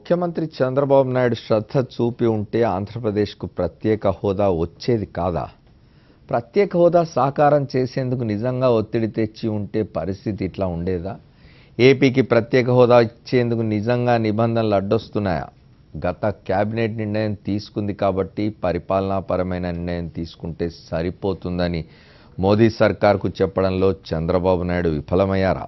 ముఖ్యమంత్రి చంద్రబాబు నాయుడు శ్రద్ధ చూపి ఉంటే ఆంధ్రప్రదేశ్కు ప్రత్యేక హోదా వచ్చేది కాదా? ప్రత్యేక హోదా సాకారం చేసేందుకు నిజంగా ఒత్తిడి తెచ్చి ఉంటే పరిస్థితి ఇట్లా ఉండేదా? ఏపీకి ప్రత్యేక హోదా ఇచ్చేందుకు నిజంగా నిబంధనలు అడ్డొస్తున్నాయా? గత కేబినెట్ నిర్ణయం తీసుకుంది కాబట్టి పరిపాలనాపరమైన నిర్ణయం తీసుకుంటే సరిపోతుందని మోదీ సర్కార్కు చెప్పడంలో చంద్రబాబు నాయుడు విఫలమయ్యారా?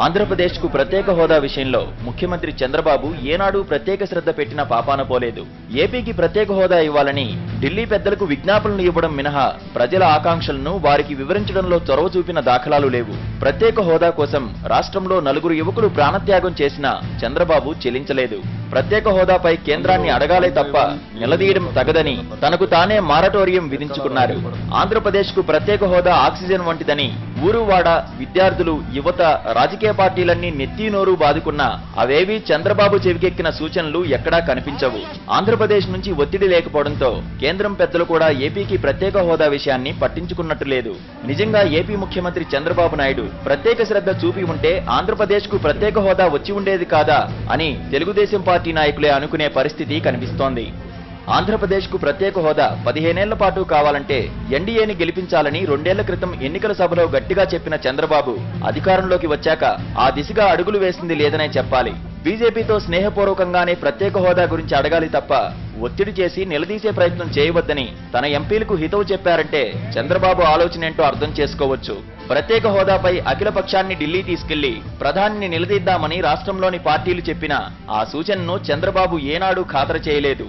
ఆంధ్రప్రదేశ్కు ప్రత్యేక హోదా విషయంలో ముఖ్యమంత్రి చంద్రబాబు ఏనాడు ప్రత్యేక శ్రద్ధ పెట్టిన పాపాన పోలేదు. ఏపీకి ప్రత్యేక హోదా ఇవ్వాలని ఢిల్లీ పెద్దలకు విజ్ఞాపనలు ఇవ్వడం మినహా ప్రజల ఆకాంక్షలను వారికి వివరించడంలో చొరవ చూపిన దాఖలాలు లేవు. ప్రత్యేక హోదా కోసం రాష్ట్రంలో 4 యువకులు ప్రాణత్యాగం చేసినా చంద్రబాబు చెల్లించలేదు. ప్రత్యేక హోదాపై కేంద్రాన్ని అడగాలే తప్ప నిలదీయడం తగదని తనకు తానే మారటోరియం విధించుకున్నారు. ఆంధ్రప్రదేశ్కు ప్రత్యేక హోదా ఆక్సిజన్ వంటిదని ఊరువాడ విద్యార్థులు, యువత, రాజకీయ పార్టీలన్నీ నెత్తి నోరు బాదుకున్నా అవేవీ చంద్రబాబు చెవికెక్కిన సూచనలు ఎక్కడా కనిపించవు. ఆంధ్రప్రదేశ్ నుంచి ఒత్తిడి లేకపోవడంతో కేంద్రం పెద్దలు కూడా ఏపీకి ప్రత్యేక హోదా విషయాన్ని పట్టించుకున్నట్టు లేదు. నిజంగా ఏపీ ముఖ్యమంత్రి చంద్రబాబు నాయుడు ప్రత్యేక శ్రద్ధ చూపి ఉంటే ఆంధ్రప్రదేశ్కు ప్రత్యేక హోదా వచ్చి ఉండేది కాదా అని తెలుగుదేశం పార్టీ నాయకులే అనుకునే పరిస్థితి కనిపిస్తోంది. ఆంధ్రప్రదేశ్కు ప్రత్యేక హోదా 15 ఏళ్ల పాటు కావాలంటే ఎన్డీఏని గెలిపించాలని 2 ఏళ్ల క్రితం ఎన్నికల సభలో గట్టిగా చెప్పిన చంద్రబాబు అధికారంలోకి వచ్చాక ఆ దిశగా అడుగులు వేసింది లేదనే చెప్పాలి. బీజేపీతో స్నేహపూర్వకంగానే ప్రత్యేక హోదా గురించి అడగాలి తప్ప ఒత్తిడి చేసి నిలదీసే ప్రయత్నం చేయవద్దని తన ఎంపీలకు హితవు చెప్పారంటే చంద్రబాబు ఆలోచనేంటో అర్థం చేసుకోవచ్చు. ప్రత్యేక హోదాపై అఖిల పక్షాన్ని ఢిల్లీ తీసుకెళ్లి ప్రధానిని నిలదీద్దామని రాష్ట్రంలోని పార్టీలు చెప్పినా ఆ సూచనను చంద్రబాబు ఏనాడు ఖాతరు చేయలేదు.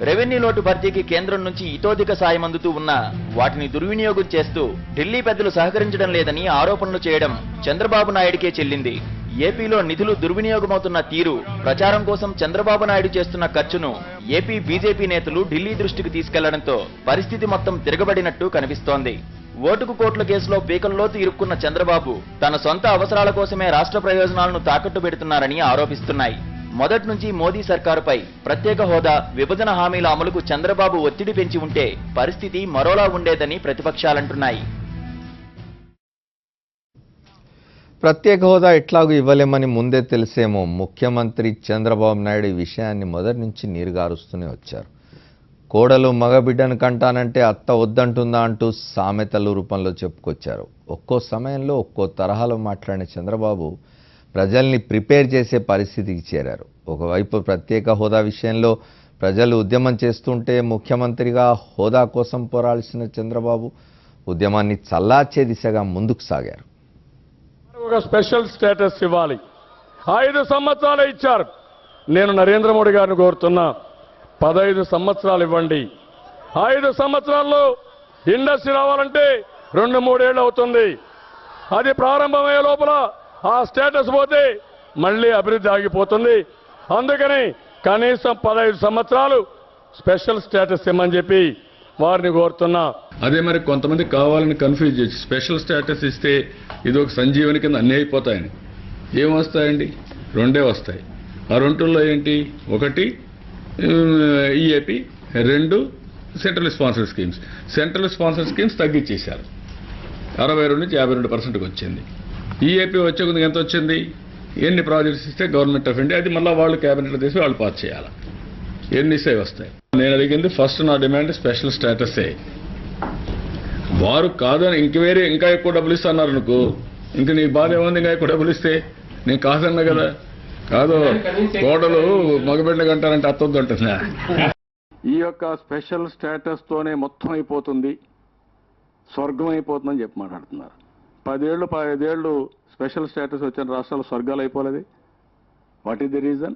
రెవెన్యూ లోటు భర్తీకి కేంద్రం నుంచి ఇతోధిక సాయం అందుతూ ఉన్నా వాటిని దుర్వినియోగం చేస్తూ ఢిల్లీ పెద్దలు సహకరించడం లేదని ఆరోపణలు చేయడం చంద్రబాబు నాయుడికే చెల్లింది. ఏపీలో నిధులు దుర్వినియోగమవుతున్న తీరు, ప్రచారం కోసం చంద్రబాబు నాయుడు చేస్తున్న ఖర్చును ఏపీ బీజేపీ నేతలు ఢిల్లీ దృష్టికి తీసుకెళ్లడంతో పరిస్థితి మొత్తం తిరగబడినట్టు కనిపిస్తోంది. ఓటుకు కోట్ల కేసులో పీకల్లోతు ఇరుక్కున్న చంద్రబాబు తన సొంత అవసరాల కోసమే రాష్ట్ర ప్రయోజనాలను తాకట్టు పెడుతున్నారని ఆరోపిస్తున్నాయి. మొదటి నుంచి మోదీ సర్కారుపై ప్రత్యేక హోదా, విభజన హామీల అమలుకు చంద్రబాబు ఒత్తిడి పెంచి ఉంటే పరిస్థితి మరోలా ఉండేదని ప్రతిపక్షాలంటున్నాయి. ప్రత్యేక హోదా ఎట్లాగూ ఇవ్వలేమని ముందే తెలిసేమో ముఖ్యమంత్రి చంద్రబాబు నాయుడు ఈ విషయాన్ని మొదటి నుంచి నీరుగారుస్తూనే వచ్చారు. కోడలు మగబిడ్డను కంటానంటే అత్త వద్దంటుందా అంటూ సామెతల రూపంలో చెప్పుకొచ్చారు. ఒక్కో సమయంలో ఒక్కో తరహాలో మాట్లాడిన చంద్రబాబు ప్రజల్ని ప్రిపేర్ చేసే పరిస్థితికి చేరారు. ఒకవైపు ప్రత్యేక హోదా విషయంలో ప్రజలు ఉద్యమం చేస్తుంటే ముఖ్యమంత్రిగా హోదా కోసం పోరాల్సిన చంద్రబాబు ఉద్యమాన్ని చల్లార్చే దిశగా ముందుకు సాగారు. ఒక స్పెషల్ స్టేటస్ ఇవ్వాలి. 5 సంవత్సరాలు ఇచ్చారు. నేను నరేంద్ర మోడీ గారిని కోరుతున్నా, 15 సంవత్సరాలు ఇవ్వండి. 5 సంవత్సరాల్లో ఇండస్ట్రీ రావాలంటే 2-3 ఏళ్ళు అవుతుంది. అది ప్రారంభమయ్యే లోపల ఆ స్టేటస్ పోతే మళ్ళీ అభివృద్ధి ఆగిపోతుంది. అందుకని కనీసం 15 సంవత్సరాలు స్పెషల్ స్టేటస్ ఇమ్మని చెప్పి వారిని కోరుతున్నా. అదే మరి కొంతమంది కావాలని కన్ఫ్యూజ్ చేసి స్పెషల్ స్టేటస్ ఇస్తే ఇది ఒక సంజీవని కింద అన్నీ అయిపోతాయని. ఏం వస్తాయండి? 2 వస్తాయి. ఆ 2లో ఏంటి? 1 EAP, 2 central sponsor schemes. Central sponsor schemes తగ్గించేశారు. 62 నుంచి 52% వచ్చింది. ఈఏపీ వచ్చే కొద్దిగా ఎంత వచ్చింది? ఎన్ని ప్రాజెక్ట్స్ ఇస్తే గవర్నమెంట్ ఆఫ్ ఇండియా, అది మళ్ళీ వాళ్ళు క్యాబినెట్లో తీసి వాళ్ళు పాస్ చేయాలి. ఎన్ని ఇస్తే వస్తాయి. నేను అడిగింది ఫస్ట్, నా డిమాండ్ స్పెషల్ స్టేటసే. వారు కాదని ఇంకా ఎక్కువ డబ్బులు ఇస్తున్నారు అనుకో, ఇంక నీకు బాధ ఏముంది? ఇంకా ఎక్కువ డబ్బులు ఇస్తే నేను కాదన్నా కదా. కాదు, కోడలు మగబిడ్డ అంటారంటే అత్తొద్దు అంటున్నా. ఈ యొక్క స్పెషల్ స్టేటస్ తోనే మొత్తం అయిపోతుంది, స్వర్గం అయిపోతుందని చెప్పి మాట్లాడుతున్నారు. 10 ఏళ్ళు 15 ఏళ్ళు స్పెషల్ స్టేటస్ వచ్చిన రాష్ట్రాలు స్వర్గాలు అయిపోలేదు. What is the reason?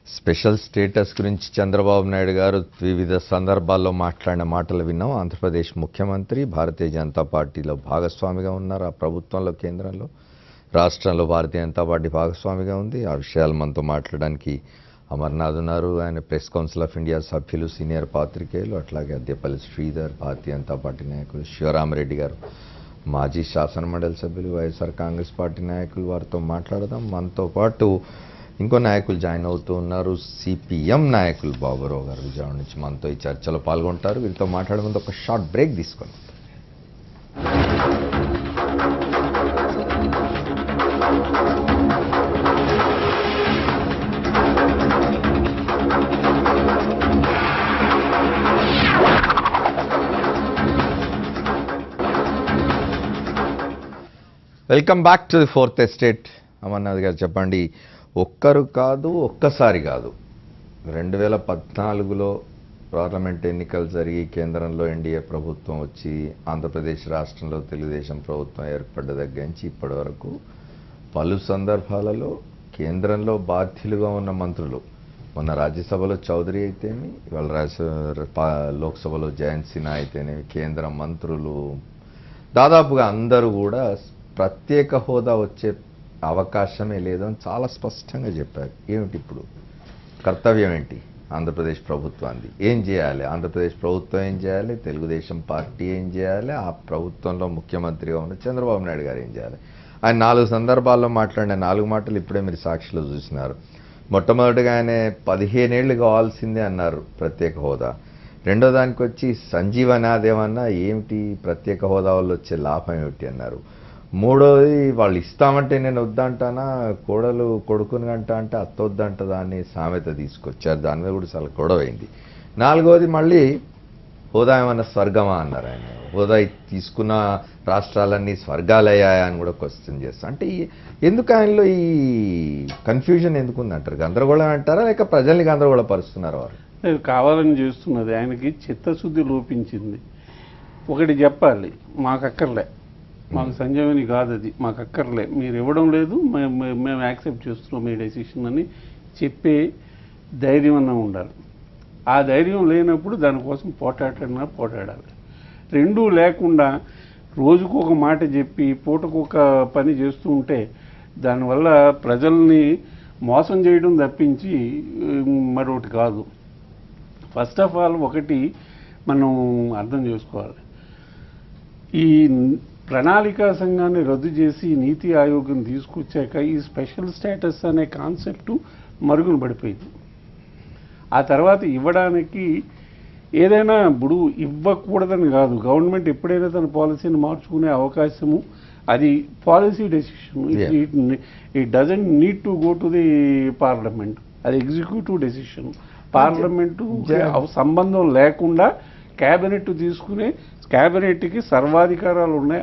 Special status గురించి చంద్రబాబు నాయుడు గారు వివిధ సందర్భాల్లో మాట్లాడిన మాటలు విన్నాం. ఆంధ్రప్రదేశ్ ముఖ్యమంత్రి భారతీయ జనతా పార్టీలో భాగస్వామిగా ఉన్నారు. ఆ ప్రభుత్వంలో, కేంద్రంలో, రాష్ట్రంలో భారతీయ జనతా పార్టీ భాగస్వామిగా ఉంది. ఆ విషయాలు మనతో మాట్లాడడానికి అమర్నాథ్ ఉన్నారు. ఆయన ప్రెస్ కౌన్సిల్ ఆఫ్ ఇండియా సభ్యులు, సీనియర్ పాత్రికేయులు. అట్లాగే అద్దెపల్లి శ్రీధర్, భారతీయ జనతా పార్టీ నాయకులు. శివరామరెడ్డి గారు, మాజీ శాసనమండలి సభ్యులు, వైఎస్ఆర్ కాంగ్రెస్ పార్టీ నాయకులు. వారితో మాట్లాడదాం. మనతో పాటు ఇంకో నాయకులు జాయిన్ అవుతూ ఉన్నారు. సిపిఎం నాయకులు బాబురావు గారు విజయవాడ నుంచి మనతో ఈ చర్చలో పాల్గొంటారు. వీరితో మాట్లాడే ముందు ఒక షార్ట్ బ్రేక్ తీసుకొని welcome back to the fourth estate. Amarnath గారు చెప్పండి, ఒక్కరు కాదు ఒక్కసారి కాదు 2014లో పార్లమెంట్ ఎన్నికలు జరిగి కేంద్రంలో ఎన్డీఏ ప్రభుత్వం వచ్చి ఆంధ్రప్రదేశ్ రాష్ట్రంలో తెలుగుదేశం ప్రభుత్వం ఏర్పడ్డ దగ్గర నుంచి ఇప్పటి వరకు పలు సందర్భాలలో కేంద్రంలో బాధ్యులుగా ఉన్న మంత్రులు, మొన్న రాజ్యసభలో చౌదరి అయితేమి, ఇవాళ లోక్సభలో జయంత్ సిన్హా అయితేనేమి, కేంద్ర మంత్రులు దాదాపుగా అందరూ కూడా ప్రత్యేక హోదా వచ్చే అవకాశమే లేదని చాలా స్పష్టంగా చెప్పారు. ఏమిటి ఇప్పుడు కర్తవ్యం ఏంటి ఆంధ్రప్రదేశ్ ప్రభుత్వాన్ని? ఏం చేయాలి? ఆంధ్రప్రదేశ్ ప్రభుత్వం ఏం చేయాలి? తెలుగుదేశం పార్టీ ఏం చేయాలి? ఆ ప్రభుత్వంలో ముఖ్యమంత్రిగా ఉన్న చంద్రబాబు నాయుడు గారు ఏం చేయాలి? ఆయన 4 సందర్భాల్లో మాట్లాడిన 4 మాటలు ఇప్పుడే మీరు సాక్షిలో చూసినారు. మొట్టమొదటిగా ఆయన 15 ఏళ్ళు కావాల్సిందే అన్నారు ప్రత్యేక హోదా. రెండో దానికి వచ్చి సంజీవనాదేమన్నా ఏమిటి ప్రత్యేక హోదా వల్ల వచ్చే లాభం ఏమిటి అన్నారు. మూడోది వాళ్ళు ఇస్తామంటే నేను వద్దంటానా, కోడలు కొడుకుని గంట అంటే అత్త వద్దంటదా అని సామెత తీసుకొచ్చారు. దాని మీద కూడా చాలా గొడవైంది. నాలుగోది మళ్ళీ హోదా ఏమన్నా స్వర్గమా అన్నారు. ఆయన హోదా తీసుకున్న రాష్ట్రాలన్నీ స్వర్గాలయ్యాయా అని కూడా క్వశ్చన్ చేస్తాం. అంటే ఎందుకు ఆయనలో ఈ కన్ఫ్యూజన్ ఎందుకుందంటారు? గందరగోళం అంటారా లేక ప్రజల్ని గందరగోళపరుస్తున్నారు వారు? కావాలని చేస్తున్నది. ఆయనకి చిత్తశుద్ధి లోపించింది. ఒకటి చెప్పాలి, మాకు అక్కర్లే, మాకు సంజీవని కాదు, అది మాకు అక్కర్లే, మీరు ఇవ్వడం లేదు, మేము యాక్సెప్ట్ చేస్తున్నాం మీ డెసిషన్ అని చెప్పే ధైర్యం అన్నా ఉండాలి. ఆ ధైర్యం లేనప్పుడు దానికోసం పోటాడాలి. రెండూ లేకుండా రోజుకు ఒక మాట చెప్పి పూటకు ఒక పని చేస్తూ ఉంటే దానివల్ల ప్రజల్ని మోసం చేయడం తప్పించి మరొకటి కాదు. ఫస్ట్ ఆఫ్ ఆల్ ఒకటి మనం అర్థం చేసుకోవాలి, ఈ ప్రణాళికా సంఘాన్ని రద్దు చేసి నీతి ఆయోగ్ని తీసుకొచ్చాక ఈ స్పెషల్ స్టేటస్ అనే కాన్సెప్ట్ మరుగున పడిపోయింది. ఆ తర్వాత ఇవ్వడానికి ఏదైనా ఇప్పుడు ఇవ్వకూడదని కాదు, గవర్నమెంట్ ఎప్పుడైనా తన పాలసీని మార్చుకునే అవకాశము, అది policy decision. It doesn't need to go to the parliament, అది ఎగ్జిక్యూటివ్ డెసిషన్. పార్లమెంటు సంబంధం లేకుండా క్యాబినెట్ తీసుకునే, క్యాబినెట్కి సర్వాధికారాలు ఉన్నాయి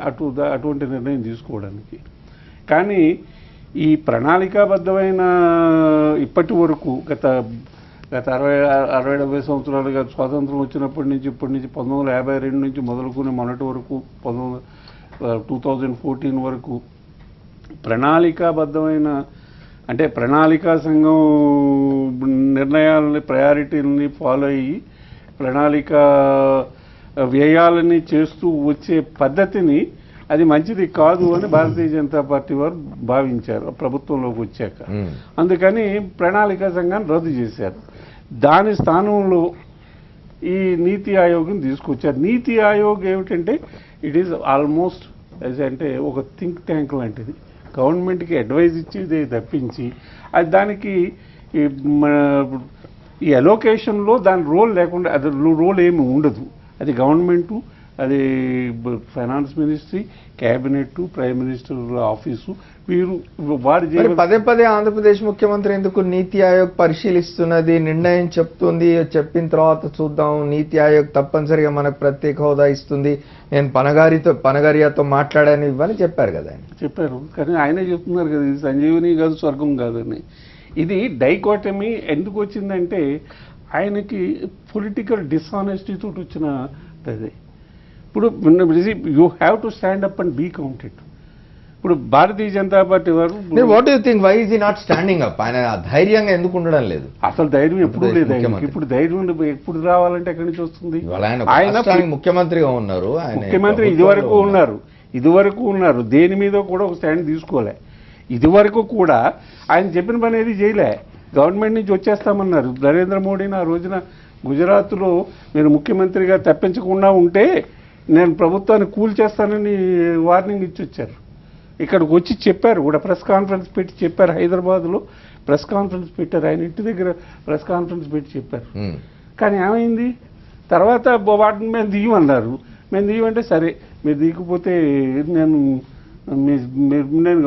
అటువంటి నిర్ణయం తీసుకోవడానికి. కానీ ఈ ప్రణాళికాబద్ధమైన ఇప్పటి వరకు గత 60-70 సంవత్సరాలుగా స్వాతంత్రం వచ్చినప్పటి నుంచి ఇప్పటి నుంచి 1952 నుంచి మొదలుకుని మొన్నటి వరకు 2014 వరకు ప్రణాళికాబద్ధమైన, అంటే ప్రణాళికా సంఘం నిర్ణయాలని, ప్రయారిటీలని ఫాలో అయ్యి ప్రణాళిక వ్యయాలని చేస్తూ వచ్చే పద్ధతిని అది మంచిది కాదు అని భారతీయ జనతా పార్టీ వారు భావించారు ప్రభుత్వంలోకి వచ్చాక. అందుకని ప్రణాళికా సంఘాన్ని రద్దు చేశారు. దాని స్థానంలో ఈ నీతి ఆయోగ్ని తీసుకొచ్చారు. నీతి ఆయోగ్ ఏమిటంటే ఇట్ ఈజ్ ఆల్మోస్ట్ అంటే ఒక థింక్ ట్యాంక్ లాంటిది, గవర్నమెంట్కి అడ్వైజ్ ఇచ్చేది తప్పించి అది దానికి ఈ అలోకేషన్లో దాని రోల్ లేకుండా, అది రోల్ ఏమి ఉండదు. అది గవర్నమెంటు, అది finance ministry, cabinet, prime minister office, వీరు వారి పదే ఆంధ్రప్రదేశ్ ముఖ్యమంత్రి ఎందుకు నీతి ఆయోగ్ పరిశీలిస్తున్నది, నిర్ణయం చెప్తుంది, చెప్పిన తర్వాత చూద్దాం, నీతి ఆయోగ్ తప్పనిసరిగా మనకు ప్రత్యేక హోదా ఇస్తుంది, నేను పనగారియాతో మాట్లాడాను ఇవ్వని చెప్పారు కదా ఆయన. చెప్పారు, కానీ ఆయనే చెప్తున్నారు కదా ఇది సంజీవని కాదు స్వర్గం కాదని. ఇది డైకోటమీ ఎందుకు వచ్చిందంటే ఆయనకి పొలిటికల్ డిస్ఆనెస్టీ తోటి వచ్చిన అదే. ఇప్పుడు you have to stand up and be counted. ఇప్పుడు భారతీయ జనతా పార్టీ వారు what you think why is he not standing up? ఆయన ధైర్యంగా ఎందుకు ఉండడం లేదు? అసలు ధైర్యం ఎప్పుడు లేదు. ఇప్పుడు ధైర్యం ఎప్పుడు రావాలంటే ఎక్కడి నుంచి వస్తుంది? ఆయన ముఖ్యమంత్రిగా ఉన్నారు, ముఖ్యమంత్రి ఇదివరకు ఉన్నారు, దేని మీద కూడా ఒక స్టాండ్ తీసుకోలే. ఇదివరకు కూడా ఆయన చెప్పిన పని ఏది చేయలే. గవర్నమెంట్ నుంచి వచ్చేస్తామన్నారు. నరేంద్ర మోడీని ఆ రోజున గుజరాత్లో మీరు ముఖ్యమంత్రిగా తప్పించకుండా ఉంటే నేను ప్రభుత్వాన్ని కూల్చేస్తానని వార్నింగ్ ఇచ్చి వచ్చారు. ఇక్కడికి వచ్చి చెప్పారు కూడా, ప్రెస్ కాన్ఫరెన్స్ పెట్టి చెప్పారు. హైదరాబాద్లో ప్రెస్ కాన్ఫరెన్స్ పెట్టారు, ఆయన ఇంటి దగ్గర ప్రెస్ కాన్ఫరెన్స్ పెట్టి చెప్పారు. కానీ ఏమైంది తర్వాత వాటిని మేము దిగమన్నారు. మేము దిగమంటే సరే మీరు దిగిపోతే నేను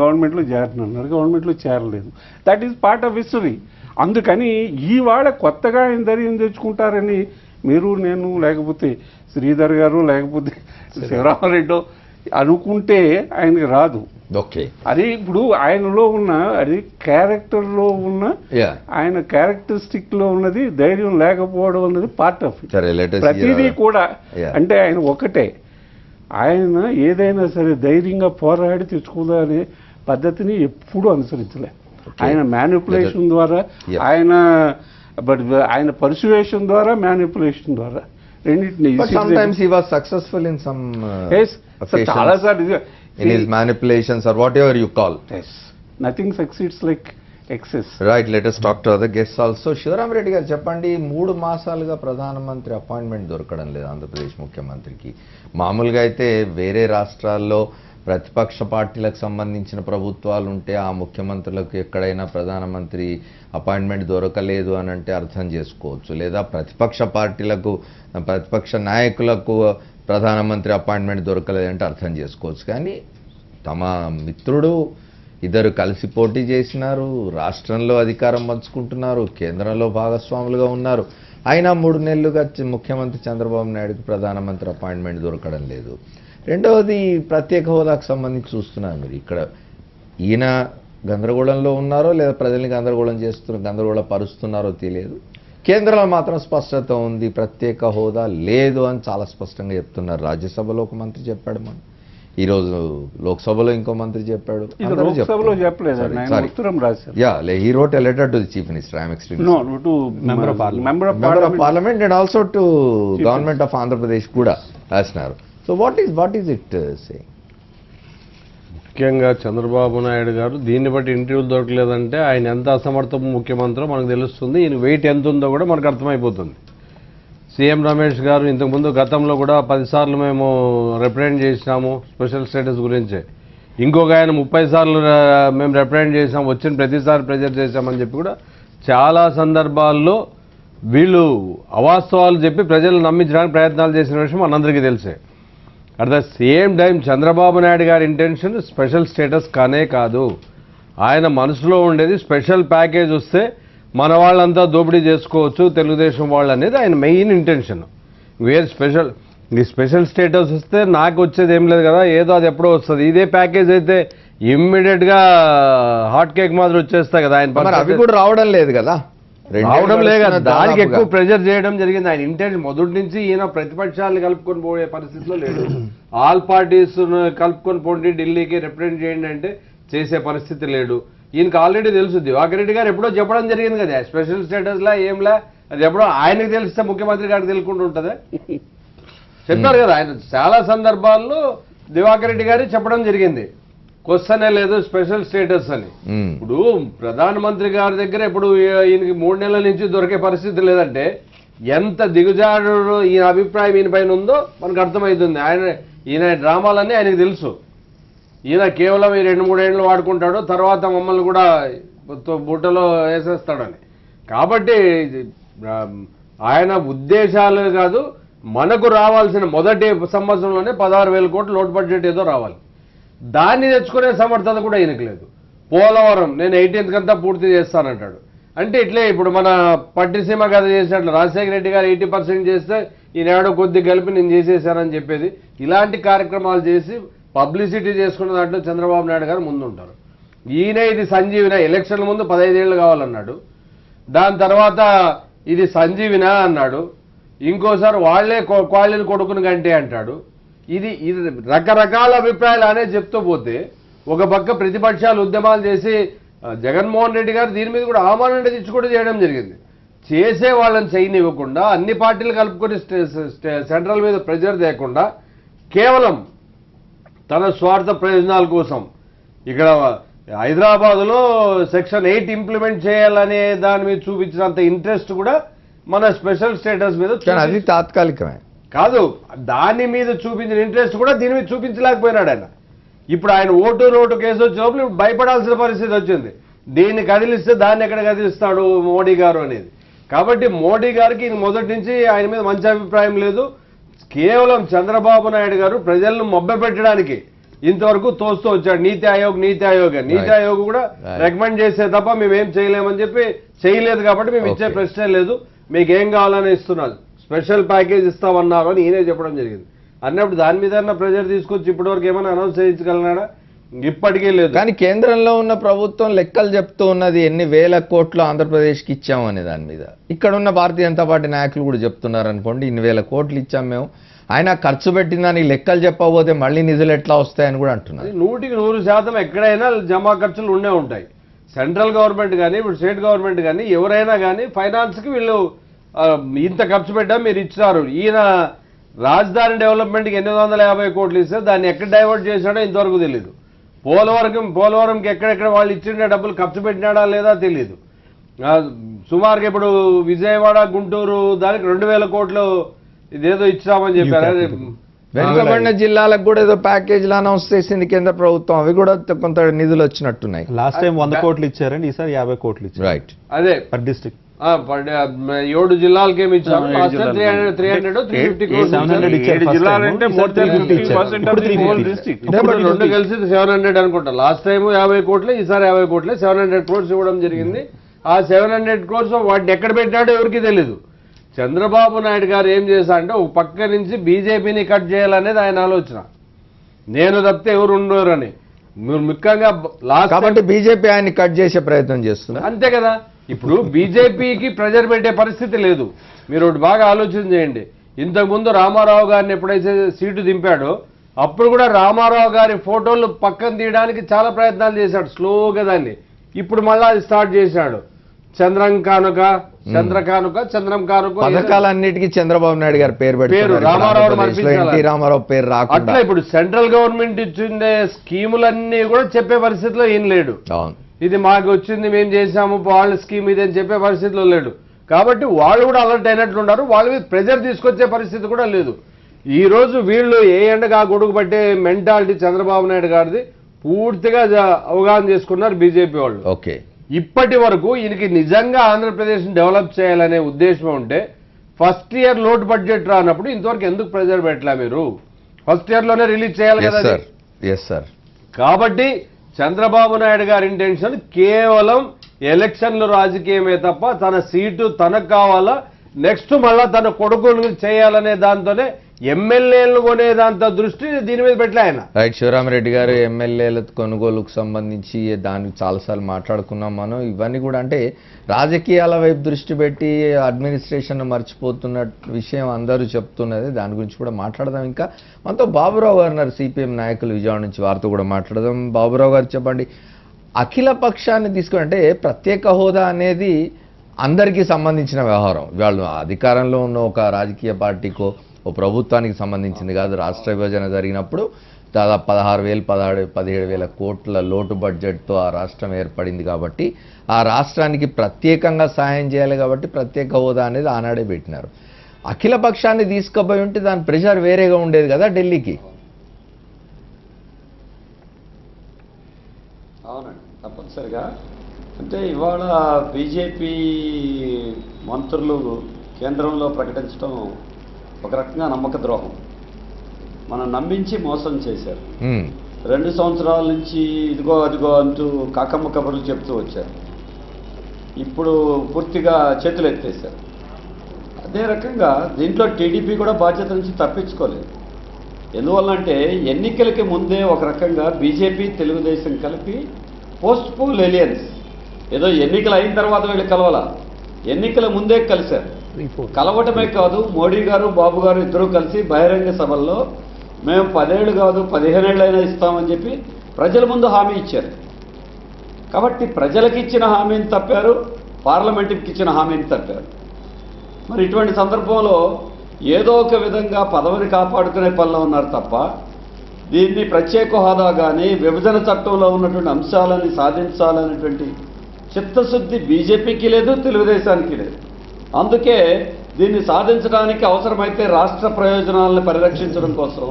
గవర్నమెంట్లో చేరనన్నారు. గవర్నమెంట్లో చేరలేదు. That is part of history. అందుకని ఈవాళ కొత్తగా ఆయన ధైర్యం తెచ్చుకుంటారని మీరు, నేను, లేకపోతే శ్రీధర్ గారు, లేకపోతే శివరామరెడ్డో అనుకుంటే ఆయనకి రాదు. ఓకే. అది ఇప్పుడు ఆయనలో ఉన్న అది క్యారెక్టర్లో ఉన్న యా ఆయన క్యారెక్టరిస్టిక్ లో ఉన్నది ధైర్యం లేకపోవడం అన్నది పార్ట్ ఆఫ్ ఇట్. సరే, let us ప్రతిదీ hear- కూడా Yeah. అంటే ఆయన ఒకటే, ఆయన ఏదైనా సరే ధైర్యంగా పోరాడి తెచ్చుకోవాలనే పద్ధతిని ఎప్పుడూ అనుసరించలే. ఆయన మ్యానిపులేషన్ ద్వారా, Yeah. ఆయన పర్సువేషన్ ద్వారా, మ్యానిపులేషన్ ద్వారా రెండింటిని But sometimes he was successful in some occasions, చాలా సార్లు in his manipulations or whatever you call. Nothing succeeds like excess. Right, let us talk to other guests also. Sivarama Reddy గారు చెప్పండి, 3 మాసాలుగా ప్రధానమంత్రి అపాయింట్మెంట్ దొరకడం లేదు ఆంధ్రప్రదేశ్ ముఖ్యమంత్రికి. మామూలుగా అయితే వేరే రాష్ట్రాల్లో ప్రతిపక్ష పార్టీలకు సంబంధించిన ప్రభుత్వాలు ఉంటే ఆ ముఖ్యమంత్రులకు ఎక్కడైనా ప్రధానమంత్రి అపాయింట్మెంట్ దొరకలేదు అని అంటే అర్థం చేసుకోవచ్చు, లేదా ప్రతిపక్ష పార్టీలకు ప్రతిపక్ష నాయకులకు ప్రధానమంత్రి అపాయింట్మెంట్ దొరకలేదంటే అర్థం చేసుకోవచ్చు. కానీ తమ మిత్రుడు ఇద్దరు కలిసి పోటీ చేసినారు, రాష్ట్రంలో అధికారం పంచుకుంటున్నారు, కేంద్రంలో భాగస్వాములుగా ఉన్నారు, అయినా 3 నెలలుగా ముఖ్యమంత్రి చంద్రబాబు నాయుడుకి ప్రధానమంత్రి అపాయింట్మెంట్ దొరకడం లేదు. రెండవది ప్రత్యేక హోదాకు సంబంధించి చూస్తున్నారు మీరు. ఇక్కడ ఈయన గందరగోళంలో ఉన్నారో లేదా ప్రజల్ని గందరగోళపరుస్తున్నారో తెలియదు. కేంద్రంలో మాత్రం స్పష్టత ఉంది, ప్రత్యేక హోదా లేదు అని చాలా స్పష్టంగా చెప్తున్నారు. రాజ్యసభలో ఒక మంత్రి చెప్పాడు, మన ఈరోజు లోక్సభలో ఇంకో మంత్రి చెప్పాడు. ఇది లోక్సభలో చెప్పలేదు, ఆయన ఉత్తరం రాశారు. he wrote a letter to the chief minister. I am extremely No, to member of parliament and also to government of Andhra Pradesh కూడా రాసినారు. So what is it saying? ముఖ్యంగా చంద్రబాబు నాయుడు గారు దీన్ని బట్టి ఇంటర్వ్యూలు దొరకలేదంటే ఆయన ఎంత అసమర్థ ముఖ్యమంత్రో మనకు తెలుస్తుంది. ఈయన వెయిట్ ఎంత ఉందో కూడా మనకు అర్థమైపోతుంది. సీఎం రమేష్ గారు ఇంతకుముందు గతంలో కూడా 10 సార్లు మేము రిప్రజెంట్ చేసినాము స్పెషల్ స్టేటస్ గురించే. ఇంకొక ఆయన 30 సార్లు మేము రిప్రజెంట్ చేసాం, వచ్చిన ప్రతిసారి ప్రెజర్ చేశామని చెప్పి కూడా చాలా సందర్భాల్లో వీళ్ళు అవాస్తవాలు చెప్పి ప్రజలు నమ్మించడానికి ప్రయత్నాలు చేసిన విషయం మనందరికీ తెలిసే. At the same time Chandrababu Naidu గారి ఇంటెన్షన్ స్పెషల్ స్టేటస్ కానే కాదు. ఆయన మనసులో ఉండేది స్పెషల్ ప్యాకేజ్ వస్తే మన వాళ్ళంతా దోపిడీ చేసుకోవచ్చు తెలుగుదేశం వాళ్ళు అనేది ఆయన మెయిన్ ఇంటెన్షన్. వేరే స్పెషల్ స్టేటస్ వస్తే నాకు వచ్చేది ఏం లేదు కదా, ఏదో అది ఎప్పుడో వస్తుంది. ఇదే ప్యాకేజ్ అయితే ఇమ్మీడియట్గా హాట్ కేక్ మాదిరి వచ్చేస్తాయి కదా. ఆయన అవి కూడా రావడం లేదు కదా, రావడం లేదు కదా, దానికి ఎక్కువ ప్రెజర్ చేయడం జరిగింది. ఆయన ఇంటెన్షన్ మొదటి నుంచి ఈయన ప్రతిపక్షాలను కలుపుకొని పోయే పరిస్థితిలో లేడు. ఆల్ పార్టీస్ కలుపుకొని పోండి, ఢిల్లీకి రిప్రజెంట్ చేయండి అంటే చేసే పరిస్థితి లేడు. ఈయనకి ఆల్రెడీ తెలుసు. దివాకర్ రెడ్డి గారు ఎప్పుడో చెప్పడం జరిగింది కదా స్పెషల్ స్టేటస్లా ఏంలా, అది ఎప్పుడో ఆయనకు తెలిస్తే ముఖ్యమంత్రి గారికి తెలుసుకుంటూ ఉంటుంది చెప్పారు కదా. ఆయన చాలా సందర్భాల్లో దివాకర్ రెడ్డి గారు చెప్పడం జరిగింది, క్వశ్చనే లేదు స్పెషల్ స్టేటస్ అని. ఇప్పుడు ప్రధానమంత్రి గారి దగ్గర ఇప్పుడు ఈయనకి 3 నెలల నుంచి దొరికే పరిస్థితి లేదంటే ఎంత దిగుజాడు ఈయన అభిప్రాయం ఈయన పైన ఉందో మనకు అర్థమవుతుంది. ఈయన డ్రామాలన్నీ ఆయనకు తెలుసు. ఈయన కేవలం ఈ 2-3 ఏళ్ళు వాడుకుంటాడు, తర్వాత మమ్మల్ని కూడా బుట్టలో వేసేస్తాడని. కాబట్టి ఆయన ఉద్దేశాలు కాదు, మనకు రావాల్సిన మొదటి సంవత్సరంలోనే 16,000 కోట్ల లోటు బడ్జెట్ ఏదో రావాలి. దాన్ని తెచ్చుకునే సమర్థత కూడా ఈయనకు లేదు. పోలవరం నేను 18th కంతా పూర్తి చేస్తానంటాడు. అంటే ఇట్లే ఇప్పుడు మన పట్టిసీమ కథ చేసినట్లు రాజశేఖర రెడ్డి గారు 80% చేస్తే ఈనాడు కొద్ది కలిపి నేను చేసేసానని చెప్పేది. ఇలాంటి కార్యక్రమాలు చేసి పబ్లిసిటీ చేసుకున్న దాంట్లో చంద్రబాబు నాయుడు గారు ముందుంటారు. ఈయన ఇది సంజీవిన ఎలక్షన్ల ముందు 15 ఏళ్ళు కావాలన్నాడు, దాని తర్వాత ఇది సంజీవిన అన్నాడు, ఇంకోసారి వాళ్లే క్వాలిని కొడుకుని గంటే అంటాడు. ఇది రకరకాల అభిప్రాయాలు అనేది చెప్తూ పోతే ఒక పక్క ప్రతిపక్షాలు ఉద్యమాలు చేసి జగన్మోహన్ రెడ్డి గారు దీని మీద కూడా ఆహ్వానం తెచ్చి కూడా చేయడం జరిగింది. చేసే వాళ్ళని చేయనివ్వకుండా అన్ని పార్టీలు కలుపుకొని సెంట్రల్ మీద ప్రెజర్ తేకుండా కేవలం తన స్వార్థ ప్రయోజనాల కోసం ఇక్కడ హైదరాబాద్లో సెక్షన్ 8 ఇంప్లిమెంట్ చేయాలనే దాని మీద చూపించినంత ఇంట్రెస్ట్ కూడా మన స్పెషల్ స్టేటస్ మీద అది తాత్కాలికమే కాదు, దాని మీద చూపించిన ఇంట్రెస్ట్ కూడా దీని మీద చూపించలేకపోయినాడు ఆయన. ఇప్పుడు ఆయన ఓటు నోటు కేసు వచ్చినప్పుడు ఇప్పుడు భయపడాల్సిన పరిస్థితి వచ్చింది. దీన్ని కదిలిస్తే దాన్ని ఎక్కడ కదిలిస్తాడు మోడీ గారు అనేది. కాబట్టి మోడీ గారికి మొదటి నుంచి ఆయన మీద మంచి అభిప్రాయం లేదు. కేవలం చంద్రబాబు నాయుడు గారు ప్రజలను మభ్యపెట్టడానికి ఇంతవరకు తోస్తూ వచ్చాడు. నీతి ఆయోగ్ కూడా రికమెండ్ చేసే తప్ప మేమేం చేయలేమని చెప్పి చేయలేదు. కాబట్టి మేము ఇచ్చే ప్రశ్నే లేదు, మీకేం కావాలని ఇస్తున్నారు, స్పెషల్ ప్యాకేజ్ ఇస్తామన్నారు అని ఈయనే చెప్పడం జరిగింది. అన్నప్పుడు దాని మీద ప్రెజర్ తీసుకొచ్చి ఇప్పటివరకు ఏమైనా అనౌన్స్ చేయించగలనాడా? ఇప్పటికీ లేదు. కానీ కేంద్రంలో ఉన్న ప్రభుత్వం లెక్కలు చెప్తూ ఉన్నది ఎన్ని వేల కోట్లు ఆంధ్రప్రదేశ్కి ఇచ్చాము అనే దాని మీద. ఇక్కడ ఉన్న భారతీయ జనతా పార్టీ నాయకులు కూడా చెప్తున్నారు అనుకోండి, ఇన్ని వేల కోట్లు ఇచ్చాం మేము, ఆయన ఖర్చు పెట్టిన దానికి లెక్కలు చెప్పకపోతే మళ్ళీ నిధులు ఎట్లా వస్తాయని కూడా అంటున్నారు. 100% ఎక్కడైనా జమా ఖర్చులు ఉండే ఉంటాయి. సెంట్రల్ గవర్నమెంట్ కానీ ఇప్పుడు స్టేట్ గవర్నమెంట్ కానీ ఎవరైనా కానీ ఫైనాన్స్కి వీళ్ళు ఇంత ఖర్చు పెట్టా మీరు ఇచ్చినారు. ఈయన రాజధాని డెవలప్మెంట్కి 850 కోట్లు ఇస్తే దాన్ని ఎక్కడ డైవర్ట్ చేశాడో ఇంతవరకు తెలియదు. పోలవరంకి ఎక్కడెక్కడ వాళ్ళు ఇచ్చిన డబ్బులు ఖర్చు పెట్టినాడా లేదా తెలియదు. సుమారుగా ఇప్పుడు విజయవాడ గుంటూరు దానికి 2000 కోట్లు ఇదేదో ఇచ్చామని చెప్పారు. వెనుకబడిన జిల్లాలకు కూడా ఏదో ప్యాకేజీలు అనౌన్స్ చేసింది కేంద్ర ప్రభుత్వం, అవి కూడా కొంత నిధులు వచ్చినట్టున్నాయి. లాస్ట్ టైం 100 కోట్లు ఇచ్చారండి, ఈసారి 50 కోట్లు ఇచ్చారు. రైట్, అదే పర్ డిస్ట్రిక్ట్ 7 జిల్లాలకి ఏమి ఇచ్చారు. 350 జిల్లాలంటే రెండు కలిసి 700 అనుకుంటా. లాస్ట్ టైం 50 కోట్లే, ఈసారి 50 కోట్లే, 700 crores ఇవ్వడం జరిగింది. ఆ 700 crores వాటిని ఎక్కడ పెట్టాడో ఎవరికి తెలీదు. చంద్రబాబు నాయుడు గారు ఏం చేశారంటే ఒక పక్క నుంచి బీజేపీని కట్ చేయాలనేది ఆయన ఆలోచన. నేను తప్పితే ఎవరు ఉండరు ముఖ్యంగా కాబట్టి బీజేపీ ఆయన్ని కట్ చేసే ప్రయత్నం చేస్తుంది. అంతే కదా. ఇప్పుడు బీజేపీకి ప్రెజర్ పెట్టే పరిస్థితి లేదు. మీరు ఒకటి బాగా ఆలోచన చేయండి. ఇంతకుముందు రామారావు గారిని ఎప్పుడైతే సీటు దింపాడో అప్పుడు కూడా రామారావు గారి ఫోటోలు పక్కన తీయడానికి చాలా ప్రయత్నాలు చేశాడు స్లోగా దాన్ని. ఇప్పుడు మళ్ళా అది స్టార్ట్ చేశాడు. చంద్రం కానుక పథకాలన్నిటికీ చంద్రబాబు నాయుడు గారి పేరు పేరు రామారావు పేరు రాకుండా అట్లా ఇప్పుడు సెంట్రల్ గవర్నమెంట్ ఇచ్చిండే స్కీములన్నీ కూడా చెప్పే పరిస్థితిలో ఏం లేడు. ఇది మాకు వచ్చింది, మేము చేశాము, వాళ్ళ స్కీమ్ ఇది అని చెప్పే పరిస్థితిలో లేడు. కాబట్టి వాళ్ళు కూడా అలర్ట్ అయినట్లున్నారు. వాళ్ళ మీద ప్రెజర్ తీసుకొచ్చే పరిస్థితి కూడా లేదు. ఈ రోజు వీళ్ళు ఏ ఎండగా గొడుగు పట్టే మెంటాలిటీ చంద్రబాబు నాయుడు గారిది పూర్తిగా అవగాహన చేసుకున్నారు బీజేపీ వాళ్ళు. ఓకే, ఇప్పటి వరకు ఈయనకి నిజంగా ఆంధ్రప్రదేశ్ డెవలప్ చేయాలనే ఉద్దేశం ఉంటే ఫస్ట్ ఇయర్ లోటు బడ్జెట్ రానప్పుడు ఇంతవరకు ఎందుకు ప్రెజర్ పెట్టలే? మీరు ఫస్ట్ ఇయర్ లోనే రిలీజ్ చేయాలి కదా. కాబట్టి చంద్రబాబు నాయుడు గారి ఇంటెన్షన్ కేవలం ఎలక్షన్లు రాజకీయమే తప్ప తన సీటు తనకు కావాలా, నెక్స్ట్ మళ్ళా తన కొడుకులు చేయాలనే దాంతోనే ఎమ్మెల్యేలు కొనే దాంతో దృష్టి దీని మీద పెట్టలే ఆయన. రైట్, శివరామరెడ్డి గారు ఎమ్మెల్యేల కొనుగోలుకు సంబంధించి దానికి చాలాసార్లు మాట్లాడుకున్నాం మనం. ఇవన్నీ కూడా అంటే రాజకీయాల వైపు దృష్టి పెట్టి అడ్మినిస్ట్రేషన్ మర్చిపోతున్న విషయం అందరూ చెప్తున్నది. దాని గురించి కూడా మాట్లాడదాం. ఇంకా మనతో బాబురావు గారు ఉన్నారు, సిపిఎం నాయకులు విజయవాడ నుంచి, వారితో కూడా మాట్లాడదాం. బాబురావు గారు చెప్పండి, అఖిల పక్షాన్ని తీసుకుంటే ప్రత్యేక హోదా అనేది అందరికీ సంబంధించిన వ్యవహారం. వాళ్ళు అధికారంలో ఉన్న ఒక రాజకీయ పార్టీకో ఓ ప్రభుత్వానికి సంబంధించింది కాదు. రాష్ట్ర విభజన జరిగినప్పుడు దాదాపు 16,000-17,000 కోట్ల లోటు బడ్జెట్తో ఆ రాష్ట్రం ఏర్పడింది. కాబట్టి ఆ రాష్ట్రానికి ప్రత్యేకంగా సాయం చేయాలి కాబట్టి ప్రత్యేక హోదా అనేది ఆనాడే పెట్టినారు. అఖిల పక్షాన్ని తీసుకుపోయి ఉంటే దాని ప్రెషర్ వేరేగా ఉండేది కదా ఢిల్లీకి. అవునండి, తప్పనిసరిగా. అంటే ఇవాళ బీజేపీ మంత్రులు కేంద్రంలో ప్రకటించడం ఒక రకంగా నమ్మక ద్రోహం. మనం నమ్మించి మోసం చేశారు. 2 సంవత్సరాల నుంచి ఇదిగో అదిగో అంటూ కాకమ్మ కబుర్లు చెప్తూ వచ్చారు. ఇప్పుడు పూర్తిగా చేతులు ఎత్తేశారు. అదే రకంగా దీంట్లో టీడీపీ కూడా బాధ్యత నుంచి తప్పించుకోలేదు. ఎందువల్లంటే ఎన్నికలకి ముందే ఒక రకంగా బీజేపీ తెలుగుదేశం కలిపి పోస్ట్ పోల్ ఎలియన్స్, ఏదో ఎన్నికలు అయిన తర్వాత వీళ్ళు కలవాల, ఎన్నికల ముందే కలిశారు. కలవటమే కాదు, మోడీ గారు బాబు గారు ఇద్దరూ కలిసి బహిరంగ సభల్లో మేము 10 ఏళ్ళు కాదు 15 ఏళ్ళైనా ఇస్తామని చెప్పి ప్రజల ముందు హామీ ఇచ్చారు. కాబట్టి ప్రజలకు ఇచ్చిన హామీని తప్పారు, పార్లమెంటుకి ఇచ్చిన హామీని తప్పారు. మరి ఇటువంటి సందర్భంలో ఏదో ఒక విధంగా పదవిని కాపాడుకునే పనిలో ఉన్నారు తప్ప దీన్ని ప్రత్యేక హోదా కానీ విభజన చట్టంలో ఉన్నటువంటి అంశాలని సాధించాలనేటువంటి చిత్తశుద్ధి బీజేపీకి లేదు, తెలుగుదేశానికి లేదు. అందుకే దీన్ని సాధించడానికి అవసరమైతే రాష్ట్ర ప్రయోజనాలను పరిరక్షించడం కోసం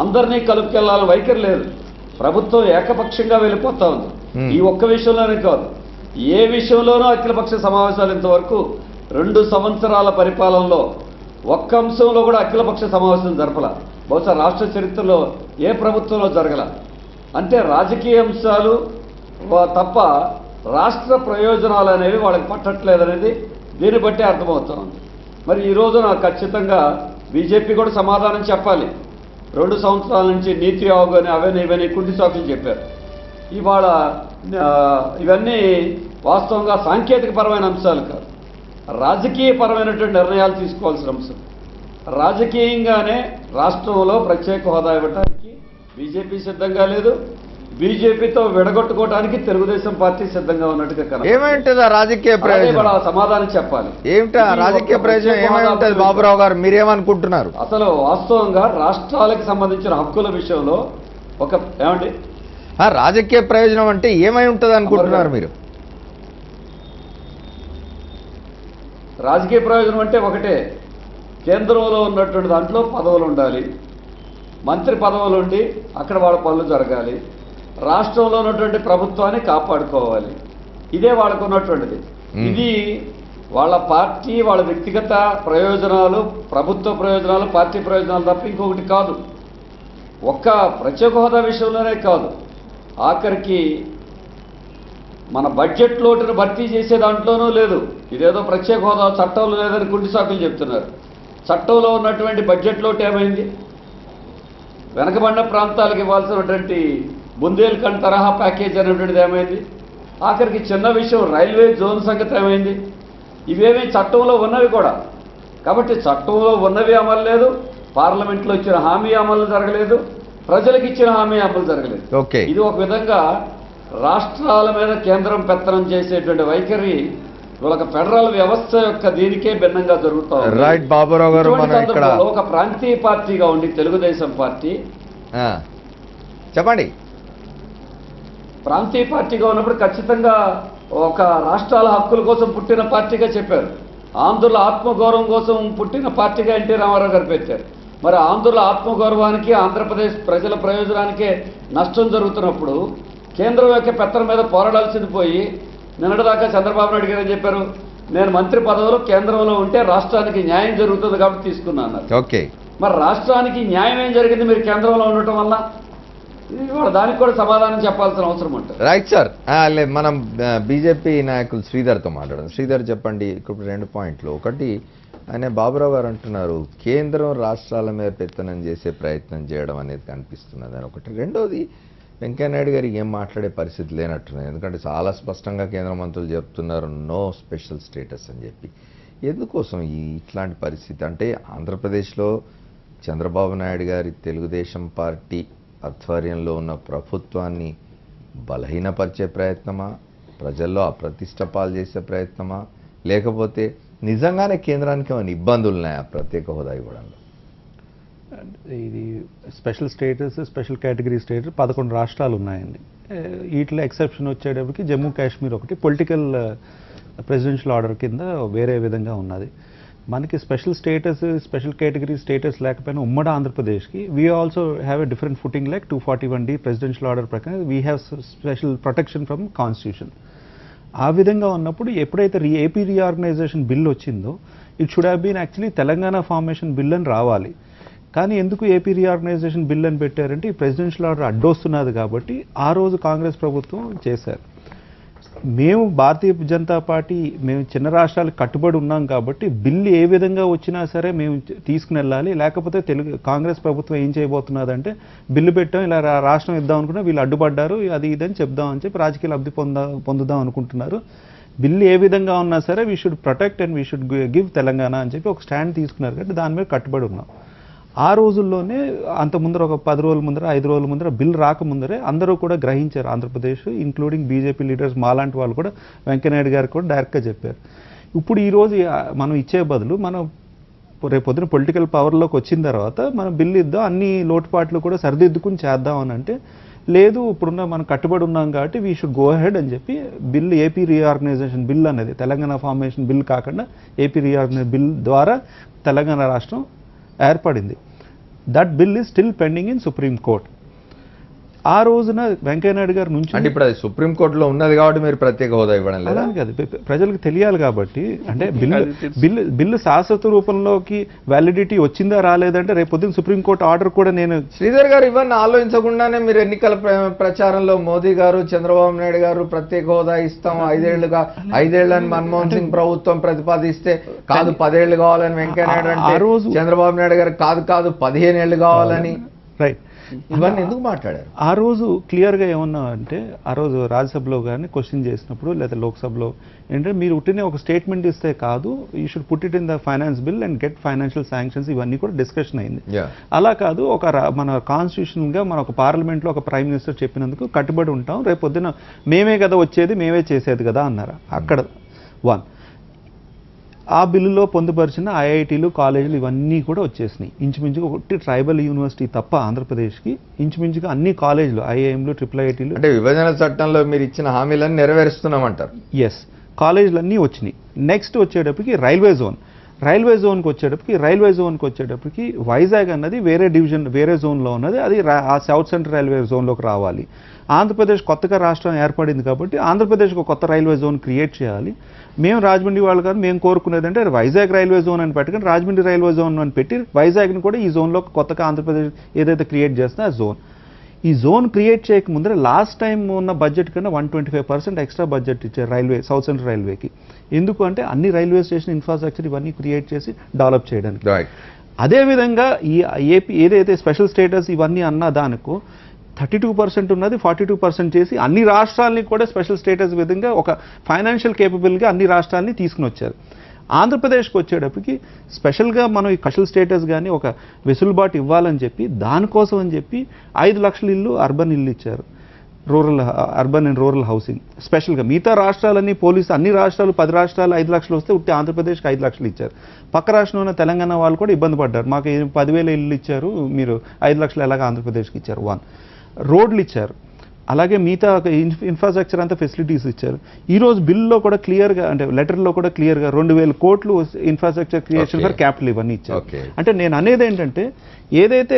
అందరినీ కలుపుకెళ్లాలని వైఖరి లేదు. ప్రభుత్వం ఏకపక్షంగా వెళ్ళిపోతా ఉంది. ఈ ఒక్క విషయంలోనే కాదు, ఏ విషయంలోనూ అఖిలపక్ష సమావేశాలు ఇంతవరకు 2 సంవత్సరాల పరిపాలనలో ఒక్క అంశంలో కూడా అఖిలపక్ష సమావేశం జరపల. బహుశా రాష్ట్ర చరిత్రలో ఏ ప్రభుత్వంలో జరగల. అంటే రాజకీయ అంశాలు తప్ప రాష్ట్ర ప్రయోజనాలు అనేవి వాళ్ళకి పట్టట్లేదనేది దీన్ని బట్టి అర్థమవుతుంది. మరి ఈ రోజున ఖచ్చితంగా బీజేపీ కూడా సమాధానం చెప్పాలి. 2 సంవత్సరాల నుంచి నీతి ఆయోగ్ అని అవన్నీ ఇవన్నీ కుంటి సాకులు చెప్పారు. ఇవాళ ఇవన్నీ వాస్తవంగా సాంకేతికపరమైన అంశాలు కాదు, రాజకీయపరమైనటువంటి నిర్ణయాలు తీసుకోవాల్సిన అంశం. రాజకీయంగానే రాష్ట్రంలో ప్రత్యేక హోదా ఇవ్వడానికి బీజేపీ సిద్ధంగా లేదు, బీజేపీతో విడగొట్టుకోవడానికి తెలుగుదేశం పార్టీ సిద్ధంగా ఉన్నట్టుగా కనబడుతుంది. ఏమైంటుందా రాజకీయ ప్రయోజనం? సమాధానం చెప్పాలి. ఏమిటా రాజకీయ ప్రయోజనం ఏమై ఉంటుంది బాబురావు గారు, మీరేమనుకుంటున్నారు? అసలు వాస్తవంగా రాష్ట్రాలకు సంబంధించిన హక్కుల విషయంలో ఏమండి రాజకీయ ప్రయోజనం అంటే ఏమై ఉంటుంది అనుకుంటున్నారు మీరు? రాజకీయ ప్రయోజనం అంటే ఒకటే, కేంద్రంలో ఉన్నటువంటి దాంట్లో పదవులు ఉండాలి, మంత్రి పదవులు ఉండి అక్కడ వాళ్ళ పనులు జరగాలి, రాష్ట్రంలో ఉన్నటువంటి ప్రభుత్వాన్ని కాపాడుకోవాలి. ఇదే వాళ్ళకు ఉన్నటువంటిది. ఇది వాళ్ళ పార్టీ వాళ్ళ వ్యక్తిగత ప్రయోజనాలు, ప్రభుత్వ ప్రయోజనాలు, పార్టీ ప్రయోజనాలు తప్ప ఇంకొకటి కాదు. ఒక్క ప్రత్యేక హోదా విషయంలోనే కాదు, ఆఖరికి మన బడ్జెట్ లోటును భర్తీ చేసే దాంట్లోనూ లేదు. ఇదేదో ప్రత్యేక హోదా చట్టంలో లేదని కుంటి సాకులు చెప్తున్నారు. చట్టంలో ఉన్నటువంటి బడ్జెట్ లోటు ఏమైంది? వెనకబడిన ప్రాంతాలకు ఇవ్వాల్సినటువంటి బుందేల్ఖండ్ తరహా ప్యాకేజ్ అనేటువంటిది ఏమైంది? ఆఖరికి చిన్న విషయం రైల్వే జోన్ సంగతి ఏమైంది? ఇవేమీ చట్టంలో ఉన్నవి కూడా. కాబట్టి చట్టంలో ఉన్నవి అమలు లేదు, పార్లమెంట్లో ఇచ్చిన హామీ అమలు జరగలేదు, ప్రజలకు ఇచ్చిన హామీ అమలు జరగలేదు. ఇది ఒక విధంగా రాష్ట్రాల మీద కేంద్రం పెత్తనం చేసేటువంటి వైఖరి ఒక ఫెడరల్ వ్యవస్థ యొక్క దీనికే భిన్నంగా జరుగుతూ ఉంది. రైట్ బాబురావు గారు, మనం ఇక్కడ ఒక ప్రాంతీయ పార్టీగా ఉండి తెలుగుదేశం పార్టీ చెప్పండి, ప్రాంతీయ పార్టీగా ఉన్నప్పుడు ఖచ్చితంగా ఒక రాష్ట్రాల హక్కుల కోసం పుట్టిన పార్టీగా చెప్పారు. ఆంధ్రుల ఆత్మగౌరవం కోసం పుట్టిన పార్టీగా ఎన్టీ రామారావు గారు పెట్టారు. మరి ఆంధ్రుల ఆత్మగౌరవానికి, ఆంధ్రప్రదేశ్ ప్రజల ప్రయోజనానికే నష్టం జరుగుతున్నప్పుడు కేంద్రం యొక్క పెత్తనం మీద పోరాడాల్సింది పోయి నిన్నటిదాకా చంద్రబాబు నాయుడు గారు ఏం చెప్పారు? నేను మంత్రి పదవులు కేంద్రంలో ఉంటే రాష్ట్రానికి న్యాయం జరుగుతుంది కాబట్టి తీసుకున్నాను. మరి రాష్ట్రానికి న్యాయం ఏం జరిగింది మీరు కేంద్రంలో ఉండటం వల్ల? ఇవాళ దానికి కూడా సమాధానం చెప్పాల్సిన అవసరం ఉంటుంది. రైట్ సార్, మనం బీజేపీ నాయకులు శ్రీధర్తో మాట్లాడదాం. శ్రీధర్ చెప్పండి, ఇప్పుడు 2 పాయింట్లు. ఒకటి, ఆయన బాబురావు గారు అంటున్నారు కేంద్రం రాష్ట్రాల మీద పెత్తనం చేసే ప్రయత్నం చేయడం అనేది కనిపిస్తున్నది అని ఒకటి. రెండోది, వెంకయ్యనాయుడు గారికి ఏం మాట్లాడే పరిస్థితి లేనట్టున్నది. ఎందుకంటే చాలా స్పష్టంగా కేంద్ర మంత్రులు చెప్తున్నారు నో స్పెషల్ స్టేటస్ అని చెప్పి. ఎందుకోసం ఇట్లాంటి పరిస్థితి? అంటే ఆంధ్రప్రదేశ్లో చంద్రబాబు నాయుడు గారి తెలుగుదేశం పార్టీ ఆధ్వర్యంలో ఉన్న ప్రభుత్వాన్ని బలహీనపరిచే ప్రయత్నమా, ప్రజల్లో అప్రతిష్ట పాలు చేసే ప్రయత్నమా, లేకపోతే నిజంగానే కేంద్రానికి ఏమైనా ఇబ్బందులు ఉన్నాయా ప్రత్యేక హోదా ఇవ్వడంలో? ఇది special status, special category status 11 రాష్ట్రాలు ఉన్నాయండి. వీటిలో ఎక్సెప్షన్ వచ్చేటప్పటికి జమ్మూ కాశ్మీర్ ఒకటి పొలిటికల్ ప్రెసిడెన్షియల్ ఆర్డర్ కింద వేరే విధంగా ఉన్నది. మనకి special status, special category status లేకపోయినా ఉమ్మడి ఆంధ్రప్రదేశ్కి we also have a different footing like 241D presidential order ప్రకారం we have special protection from constitution. ఆ విధంగా ఉన్నప్పుడు ఎప్పుడైతే ఏపీ రీఆర్గనైజేషన్ బిల్ వచ్చిందో it should have been actually Telangana formation bill అని రావాలి. కానీ ఎందుకు ఏపీ రీఆర్గనైజేషన్ బిల్ అని పెట్టారంటే ఈ ప్రెసిడెన్షియల్ ఆర్డర్ అడ్డొస్తున్నది కాబట్టి ఆ రోజు కాంగ్రెస్ ప్రభుత్వం చేశారు. మేము భారతీయ జనతా పార్టీ మేము చిన్న రాష్ట్రాలకు కట్టుబడి ఉన్నాం కాబట్టి బిల్లు ఏ విధంగా వచ్చినా సరే మేము తీసుకుని వెళ్ళాలి. లేకపోతే కాంగ్రెస్ ప్రభుత్వం ఏం చేయబోతున్నదంటే బిల్లు పెట్టాం ఇలా రాష్ట్రం ఇద్దాం అనుకున్నా వీళ్ళు అడ్డుపడ్డారు, అది ఇదని చెప్దాం అని చెప్పి రాజకీయ లబ్ధి పొందుదాం అనుకుంటున్నారు. బిల్లు ఏ విధంగా ఉన్నా సరే we should protect and we should give Telangana అని చెప్పి ఒక స్టాండ్ తీసుకున్నారు కాబట్టి దాని మీద కట్టుబడి ఉన్నాం. ఆ రోజుల్లోనే అంత ముందర ఒక 10 రోజుల ముందర 5 రోజుల ముందర బిల్ రాకముందరే అందరూ కూడా గ్రహించారు. ఆంధ్రప్రదేశ్ ఇంక్లూడింగ్ బీజేపీ లీడర్స్ మాలాంటి వాళ్ళు కూడా వెంకయ్యనాయుడు గారికి కూడా డైరెక్ట్గా చెప్పారు. ఇప్పుడు ఈరోజు మనం ఇచ్చే బదులు మనం రేపొద్దున పొలిటికల్ పవర్లోకి వచ్చిన తర్వాత మనం బిల్లు ఇద్దాం, అన్ని లోటుపాట్లు కూడా సరిదిద్దుకుని చేద్దాం అని అంటే లేదు, ఇప్పుడున్న మనం కట్టుబడి ఉన్నాం కాబట్టి వీ షుడ్ గో అహెడ్ అని చెప్పి బిల్లు ఏపీ రీఆర్గనైజేషన్ బిల్ అనేది తెలంగాణ ఫార్మేషన్ బిల్ కాకుండా ఏపీ రీఆర్గనైజేషన్ బిల్ ద్వారా తెలంగాణ రాష్ట్రం ఏర్పడింది. That bill is still pending in supreme court. ఆ రోజున వెంకయ్యనాయుడు గారి నుంచి అంటే ఇప్పుడు అది సుప్రీంకోర్టులో ఉన్నది కాబట్టి మీరు ప్రత్యేక హోదా ఇవ్వడం లేదా? కాదు, ప్రజలకు తెలియాలి కాబట్టి. అంటే బిల్లు శాశ్వత రూపంలోకి వ్యాలిడిటీ వచ్చిందా రాలేదంటే రేపు పొద్దున్న సుప్రీంకోర్టు ఆర్డర్ కూడా నేను శ్రీధర్ గారు ఇవన్నీ ఆలోచించకుండానే మీరు ఎన్నికల ప్రచారంలో మోదీ గారు చంద్రబాబు నాయుడు గారు ప్రత్యేక హోదా ఇస్తాం 5 ఏళ్లని మన్మోహన్ సింగ్ ప్రభుత్వం ప్రతిపాదిస్తే కాదు 10 ఏళ్లు కావాలని వెంకయ్యనాయుడు అంటే చంద్రబాబు నాయుడు గారు కాదు 15 ఏళ్లు కావాలని. రైట్. ఇవన్నీ ఎందుకు మాట్లాడారు? ఆ రోజు క్లియర్గా ఏమన్నా అంటే ఆ రోజు రాజ్యసభలో కానీ క్వశ్చన్ చేసినప్పుడు లేదా లోక్సభలో ఏంటంటే మీరు ఉట్టినే ఒక స్టేట్మెంట్ ఇస్తే కాదు, you should put it in the finance bill and get financial sanctions, ఇవన్నీ కూడా డిస్కషన్ అయింది. అలా కాదు, మన కాన్స్టిట్యూషన్గా మన ఒక పార్లమెంట్లో ఒక ప్రైమ్ మినిస్టర్ చెప్పినందుకు కట్టుబడి ఉంటాం, రేపు పొద్దున మేమే కదా వచ్చేది, మేమే చేసేది కదా అన్నారు. అక్కడ ఆ బిల్లులో పొందుపరిచిన ఐఐటీలు కాలేజీలు ఇవన్నీ కూడా వచ్చేసినాయి. ఇంచుమించుగా ఒకటి ట్రైబల్ యూనివర్సిటీ తప్ప ఆంధ్రప్రదేశ్కి ఇంచుమించుగా అన్ని కాలేజీలు ఐఐఎంలు IIITలు అంటే విభజన చట్టంలో మీరు ఇచ్చిన హామీలను నెరవేరుస్తున్నామంటారు. ఎస్, కాలేజీలు అన్నీ వచ్చినాయి. నెక్స్ట్ వచ్చేటప్పటికి రైల్వే జోన్కి వచ్చేటప్పటికి వైజాగ్ అన్నది వేరే డివిజన్ వేరే జోన్లో ఉన్నది, అది ఆ సౌత్ సెంట్రల్ రైల్వే జోన్లోకి రావాలి. ఆంధ్రప్రదేశ్ కొత్తగా రాష్ట్రం ఏర్పడింది కాబట్టి ఆంధ్రప్రదేశ్కి ఒక కొత్త రైల్వే జోన్ క్రియేట్ చేయాలి. మేము రాజమండ్రి వాళ్ళు కాదు, మేము కోరుకునేది అంటే వైజాగ్ రైల్వే జోన్ అని పెట్టుకుని రాజమండ్రి రైల్వే జోన్ అని పెట్టి వైజాగ్ని కూడా ఈ జోన్లో కొత్తగా ఆంధ్రప్రదేశ్ ఏదైతే క్రియేట్ చేస్తుందో ఆ జోన్. ఈ జోన్ క్రియేట్ చేయక ముందర లాస్ట్ టైం ఉన్న బడ్జెట్ కన్నా 125% ఎక్స్ట్రా బడ్జెట్ ఇచ్చారు రైల్వే, సౌత్ సెంట్రల్ రైల్వేకి. ఎందుకు అంటే అన్ని రైల్వే స్టేషన్ ఇన్ఫ్రాస్ట్రక్చర్ ఇవన్నీ క్రియేట్ చేసి డెవలప్ చేయడానికి. అదేవిధంగా ఈ ఏపీ ఏదైతే స్పెషల్ స్టేటస్ ఇవన్నీ అన్న దానికో 32% ఉన్నది 42% చేసి అన్ని రాష్ట్రాలని కూడా స్పెషల్ స్టేటస్ విధంగా ఒక ఫైనాన్షియల్ కేపబుల్గా అన్ని రాష్ట్రాలని తీసుకుని వచ్చారు. ఆంధ్రప్రదేశ్కి వచ్చేటప్పటికి స్పెషల్గా మనం ఈ స్పెషల్ స్టేటస్ కానీ ఒక వెసులుబాటు ఇవ్వాలని చెప్పి దానికోసం అని చెప్పి 5 లక్షల ఇల్లు అర్బన్ ఇల్లు ఇచ్చారు, అర్బన్ అండ్ రూరల్ హౌసింగ్ స్పెషల్గా. మిగతా రాష్ట్రాలన్నీ అన్ని రాష్ట్రాలు 10 రాష్ట్రాలు 5 లక్షలు వస్తే ఉట్టి ఆంధ్రప్రదేశ్కి 5 లక్షలు ఇచ్చారు. పక్క రాష్ట్రంలో ఉన్న తెలంగాణ వాళ్ళు కూడా ఇబ్బంది పడ్డారు, మాకు 10,000 ఇల్లు ఇచ్చారు, మీరు 5 లక్షలు ఎలాగ ఆంధ్రప్రదేశ్కి ఇచ్చారు. రోడ్లు ఇచ్చారు, అలాగే మిగతా ఇన్ఫ్రాస్ట్రక్చర్ అంతా ఫెసిలిటీస్ ఇచ్చారు. ఈరోజు బిల్లో కూడా క్లియర్గా అంటే లెటర్లో కూడా క్లియర్గా 2,000 కోట్లు ఇన్ఫ్రాస్ట్రక్చర్ క్రియేషన్ ఫర్ క్యాపిటల్ ఇవన్నీ ఇచ్చారు. అంటే నేను అనేది ఏంటంటే ఏదైతే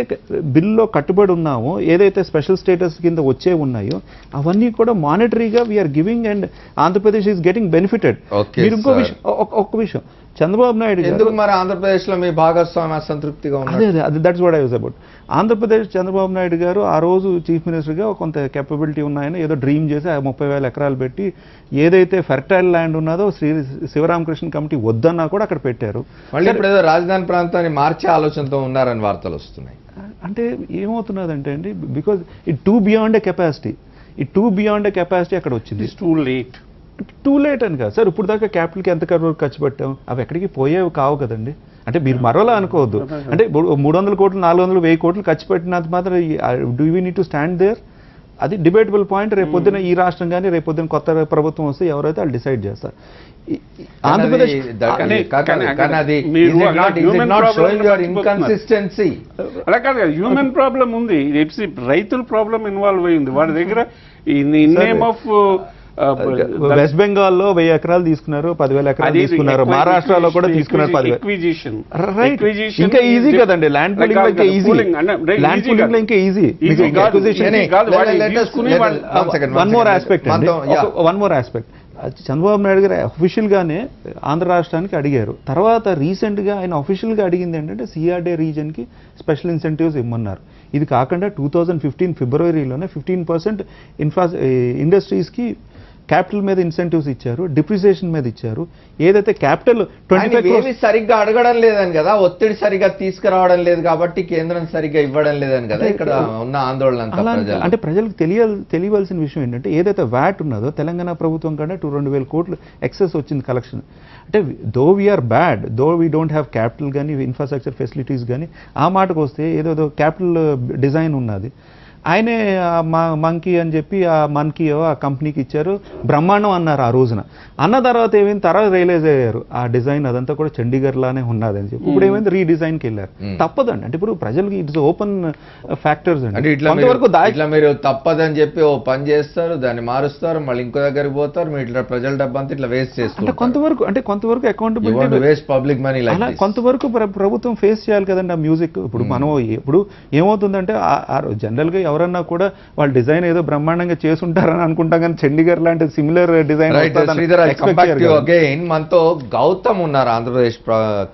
బిల్లో కట్టుబడి ఉన్నామో, ఏదైతే స్పెషల్ స్టేటస్ కింద వచ్చే ఉన్నాయో అవన్నీ కూడా మానిటరీగా we are giving and Andhra Pradesh is getting benefited. మీరు ఇంకో విషయం, ఒక్క విషయం, చంద్రబాబు నాయుడు ఎందుకు మరి ఆంధ్రప్రదేశ్లో మీ భాగస్వామ్య అసంతృప్తిగా ఉంది? అదే that's what I was about. Andhra Pradesh Chandrababu Naidu గారు ఆ రోజు చీఫ్ మినిస్టర్గా కొంత కెపబిలిటీ ఉన్నాయని ఏదో డ్రీమ్ చేసి 30,000 ఎకరాలు పెట్టి ఏదైతే ఫెర్టైల్ ల్యాండ్ ఉన్నదో శివరామకృష్ణ కమిటీ వద్దన్నా కూడా అక్కడ పెట్టారు. మళ్ళీ ఇప్పుడు ఏదో రాజధాని ప్రాంతాన్ని మార్చే ఆలోచనతో ఉన్నారని వార్తలు వస్తున్నాయి. అంటే ఏమవుతున్నదంటే అండి, because it two beyond a capacity అక్కడ వచ్చింది. టూ లేట్ అని కాదు సార్, ఇప్పుడు దాకా క్యాపిటల్కి ఎంత ఖర్చు పెట్టాం, అవి ఎక్కడికి పోయేవి కావు కదండి. అంటే మీరు మరోలా అనుకోవద్దు, అంటే 300 కోట్లు 400 1000 కోట్లు ఖర్చు పెట్టినంత మాత్రం do we need to stand there? అది డిబేటబుల్ పాయింట్. రేపొద్దున ఈ రాష్ట్రం కానీ రేపొద్దున కొత్త ప్రభుత్వం వస్తే ఎవరైతే వాళ్ళు డిసైడ్ చేస్తారు. ఆంధ్రప్రదేశ్ హ్యూమన్ ప్రాబ్లం ఉంది, రైతుల ప్రాబ్లం ఇన్వాల్వ్ అయింది వాడి దగ్గర. ఇన్ నేమ్ ఆఫ్ వెస్ట్ బెంగాల్లో 1000 ఎకరాలు తీసుకున్నారు, 10,000 ఎకరాలు తీసుకున్నారు, మహారాష్ట్రలో కూడా తీసుకున్నారు 10,000. రైట్, ఇంకా ఈజీ కదండి ల్యాండ్ పూలింగ్ లో, ఇంకా ఈజీ ల్యాండ్ పూలింగ్ లో, ఇంకా easy. One more aspect, Chandrababu Naidu గారు అఫీషియల్గానే ఆంధ్ర రాష్ట్రానికి అడిగారు. తర్వాత రీసెంట్గా ఆయన అఫీషియల్గా అడిగింది ఏంటంటే సిఆర్డే రీజన్కి స్పెషల్ ఇన్సెంటివ్స్ ఇమ్మన్నారు. ఇది కాకుండా 2015 ఫిబ్రవరిలోనే 15% ఇండస్ట్రీస్కి క్యాపిటల్ మీద ఇన్సెంటివ్స్ ఇచ్చారు, డిప్రిసియేషన్ మీద ఇచ్చారు. ఏదైతే క్యాపిటల్ 25 సరిగ్గా అడగడం లేదని కదా, ఒత్తిడి సరిగ్గా తీసుకురావడం లేదు కాబట్టి కేంద్రం సరిగ్గా ఇవ్వడం లేదని కదా ఇక్కడ ఉన్న ఆందోళన. అంటే ప్రజలకు తెలియవలసిన విషయం ఏంటంటే ఏదైతే వ్యాట్ ఉన్నదో తెలంగాణ ప్రభుత్వం కన్నా 2,000 కోట్లు ఎక్సెస్ వచ్చింది కలెక్షన్. అంటే though we are bad, though we don't have capital కానీ ఇన్ఫ్రాస్ట్రక్చర్ ఫెసిలిటీస్ కానీ, ఆ మాటకు వస్తే ఏదో క్యాపిటల్ డిజైన్ ఉన్నది. ఆయనే మంకీ అని చెప్పి ఆ మన్కీయో ఆ కంపెనీకి ఇచ్చారు, బ్రహ్మాండం అన్నారు ఆ రోజున. అన్న తర్వాత ఏమైంది, తర్వాత రియలైజ్ అయ్యారు ఆ డిజైన్ అదంతా కూడా చండీగఢ్ లానే ఉన్నదని చెప్పి ఇప్పుడు ఏమైంది రీడిజైన్కి వెళ్ళారు. తప్పదండి, అంటే ఇప్పుడు ప్రజలకి ఇట్స్ ఓపెన్ ఫ్యాక్టర్స్ అండి. ఇట్లా మీరు తప్పదని చెప్పి ఓ పని చేస్తారు, దాన్ని మారుస్తారు, మళ్ళీ ఇంకో దగ్గరికి పోతారు, మీరు ఇట్లా ప్రజల డబ్బంతా ఇట్లా వేస్ట్ చేస్తారు. కొంతవరకు అకౌంటబిలిటీ వేస్ట్ పబ్లిక్ మనీ, కొంతవరకు ప్రభుత్వం ఫేస్ చేయాలి కదండి ఆ మ్యూజిక్. ఇప్పుడు మనం ఇప్పుడు ఏమవుతుందంటే జనరల్గా ఎవరన్నా కూడా వాళ్ళు డిజైన్ ఏదో బ్రహ్మాండంగా చేసుంటారని అనుకుంటాం, కానీ చండీగఢ్ లాంటి సిమిలర్ డిజైన్. మనతో గౌతమ్ ఉన్నారు, ఆంధ్రప్రదేశ్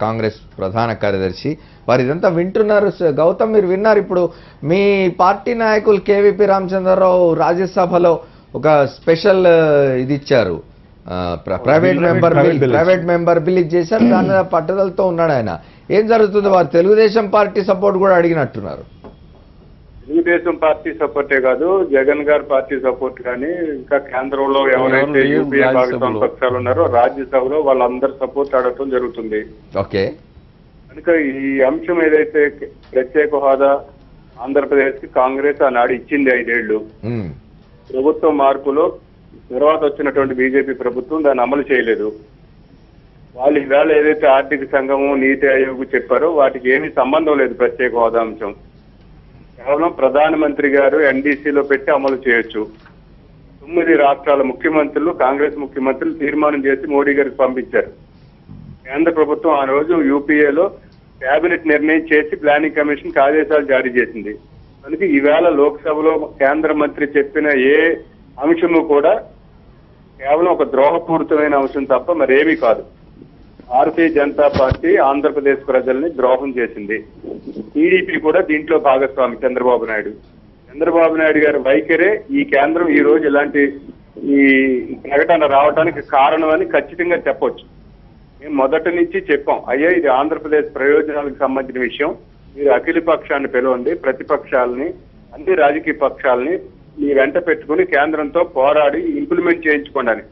కాంగ్రెస్ ప్రధాన కార్యదర్శి. వారు ఇదంతా వింటున్నారు. గౌతమ్, మీరు విన్నారు ఇప్పుడు మీ పార్టీ నాయకులు కేవీపీ రామచంద్రరావు రాజ్యసభలో ఒక స్పెషల్ ఇది ఇచ్చారు, ప్రైవేట్ మెంబర్ బిల్ ఇచ్చేశారు. దాని పట్టుదలతో ఉన్నాడు ఆయన. ఏం జరుగుతుంది? వారు తెలుగుదేశం పార్టీ సపోర్ట్ కూడా అడిగినట్టున్నారు. తెలుగుదేశం పార్టీ సపోర్టే కాదు, జగన్ గారి పార్టీ సపోర్ట్ కానీ, ఇంకా కేంద్రంలో ఎవరైతే యూపీఏ భాగస్వామ్య పక్షాలు ఉన్నారో రాజ్యసభలో వాళ్ళందరి సపోర్ట్ అడగటం జరుగుతుంది. ఓకే, కనుక ఈ అంశం ఏదైతే ప్రత్యేక హోదా ఆంధ్రప్రదేశ్ కి కాంగ్రెస్ ఆనాడు ఇచ్చింది 5 ఏళ్లు, ప్రభుత్వ మార్పులో తర్వాత వచ్చినటువంటి బీజేపీ ప్రభుత్వం దాన్ని అమలు చేయలేదు. వాళ్ళు ఈవేళ ఏదైతే ఆర్థిక సంఘము నీతి ఆయోగ్ చెప్పారో వాటికి ఏమీ సంబంధం లేదు ప్రత్యేక హోదా అంశం. కేవలం ప్రధానమంత్రి గారు ఎన్డీసీలో పెట్టి అమలు చేయొచ్చు. 9 రాష్ట్రాల ముఖ్యమంత్రులు, కాంగ్రెస్ ముఖ్యమంత్రులు తీర్మానం చేసి మోడీ గారికి పంపించారు. కేంద్ర ప్రభుత్వం ఆ రోజు యూపీఏలో కేబినెట్ నిర్ణయం చేసి ప్లానింగ్ కమిషన్ కి ఆదేశాలు జారీ చేసింది. కనుక ఈవేళ లోక్సభలో కేంద్ర మంత్రి చెప్పిన ఏ అంశము కూడా కేవలం ఒక ద్రోహపూరితమైన అంశం తప్ప మరేమీ కాదు. భారతీయ జనతా పార్టీ ఆంధ్రప్రదేశ్ ప్రజల్ని ద్రోహం చేసింది. టీడీపీ కూడా దీంట్లో భాగస్వామి చంద్రబాబు నాయుడు గారి వైఖరే ఈ కేంద్రం ఈ రోజు ఇలాంటి ఈ ప్రకటన రావడానికి కారణం అని ఖచ్చితంగా చెప్పొచ్చు. మేము మొదటి నుంచి చెప్పాం, అయ్యా ఇది ఆంధ్రప్రదేశ్ ప్రయోజనాలకు సంబంధించిన విషయం, మీరు అఖిల పక్షాన్ని పిలవండి, ప్రతిపక్షాలని అన్ని రాజకీయ పక్షాలని మీ వెంట పెట్టుకుని కేంద్రంతో పోరాడి ఇంప్లిమెంట్ చేయించుకోండి అని.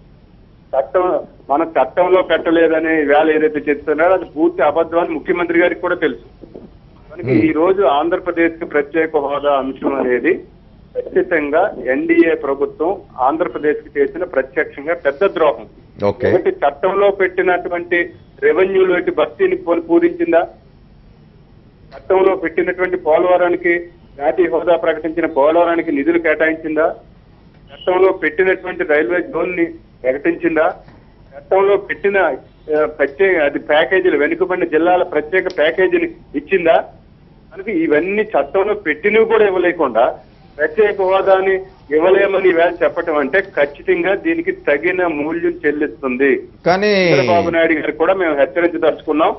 మన చట్టంలో పెట్టలేదని వేళ ఏదైతే చెప్తున్నారో అది పూర్తి అబద్ధం అని ముఖ్యమంత్రి గారికి కూడా తెలుసు. కనుక ఈ రోజు ఆంధ్రప్రదేశ్ కి ప్రత్యేక హోదా అంశం అనేది ఖచ్చితంగా ఎన్డీఏ ప్రభుత్వం ఆంధ్రప్రదేశ్ కి చేసిన ప్రత్యక్షంగా పెద్ద ద్రోహం. ఒకటి చట్టంలో పెట్టినటువంటి రెవెన్యూలోకి భర్తీని పూరించిందా? చట్టంలో పెట్టినటువంటి పోలవరానికి జాతీయ హోదా ప్రకటించిన పోలవరానికి నిధులు కేటాయించిందా? చట్టంలో పెట్టినటువంటి రైల్వే జోన్ ని ప్రకటించిందా? చట్టంలో పెట్టిన ప్యాకేజీలు వెనుకబడిన జిల్లాల ప్రత్యేక ప్యాకేజీని ఇచ్చిందా? కనుక ఇవన్నీ చట్టంలో పెట్టినవి కూడా ఇవ్వలేకుండా ప్రత్యేక హోదాని ఇవ్వలేమని వేళ చెప్పటం అంటే ఖచ్చితంగా దీనికి తగిన మూల్యం చెల్లిస్తుంది. కానీ చంద్రబాబు నాయుడు గారు కూడా మేము హెచ్చరించదలుచుకున్నాం,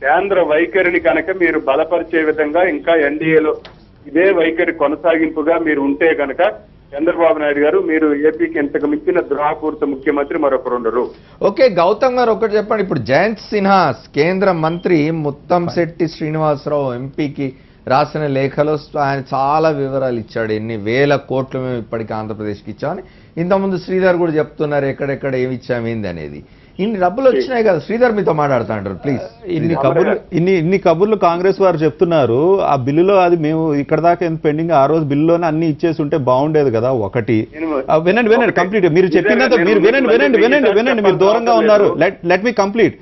కేంద్ర వైఖరిని కనుక మీరు బలపరిచే విధంగా ఇంకా ఎన్డీఏలో ఇదే వైఖరి కొనసాగింపుగా మీరు ఉంటే కనుక చంద్రబాబు నాయుడు గారు మీరు ఏపీకి ఇంతకు మించిన ద్రోహపూరిత ముఖ్యమంత్రి మరొకరు ఉండరు. ఓకే, గౌతమ్ గారు ఒకటి చెప్పండి. ఇప్పుడు జయంత్ సిన్హా కేంద్ర మంత్రి ముత్తంశెట్టి శ్రీనివాసరావు ఎంపీకి రాసిన లేఖలో ఆయన చాలా వివరాలు ఇచ్చాడు. ఎన్ని వేల కోట్లు మేము ఇప్పటికీ ఆంధ్రప్రదేశ్కి ఇచ్చామని. ఇంతకుముందు శ్రీధర్ కూడా చెప్తున్నారు ఎక్కడెక్కడ ఏమి ఇచ్చామేంది అనేది. ఇన్ని డబ్బులు వచ్చినాయి కదా. శ్రీధర్ మీతో మాట్లాడుతుంటారు ప్లీజ్. ఇన్ని కబుర్లు కాంగ్రెస్ వారు చెప్తున్నారు. ఆ బిల్లులో అది మేము ఇక్కడ దాకా ఎంత పెండింగ్, ఆ రోజు బిల్లులోనే అన్ని ఇచ్చేసి ఉంటే బాగుండేది కదా. ఒకటి వినండి కంప్లీట్. మీరు చెప్పిందంతా మీరు వినండి. మీరు దూరంగా ఉన్నారు. Let me complete.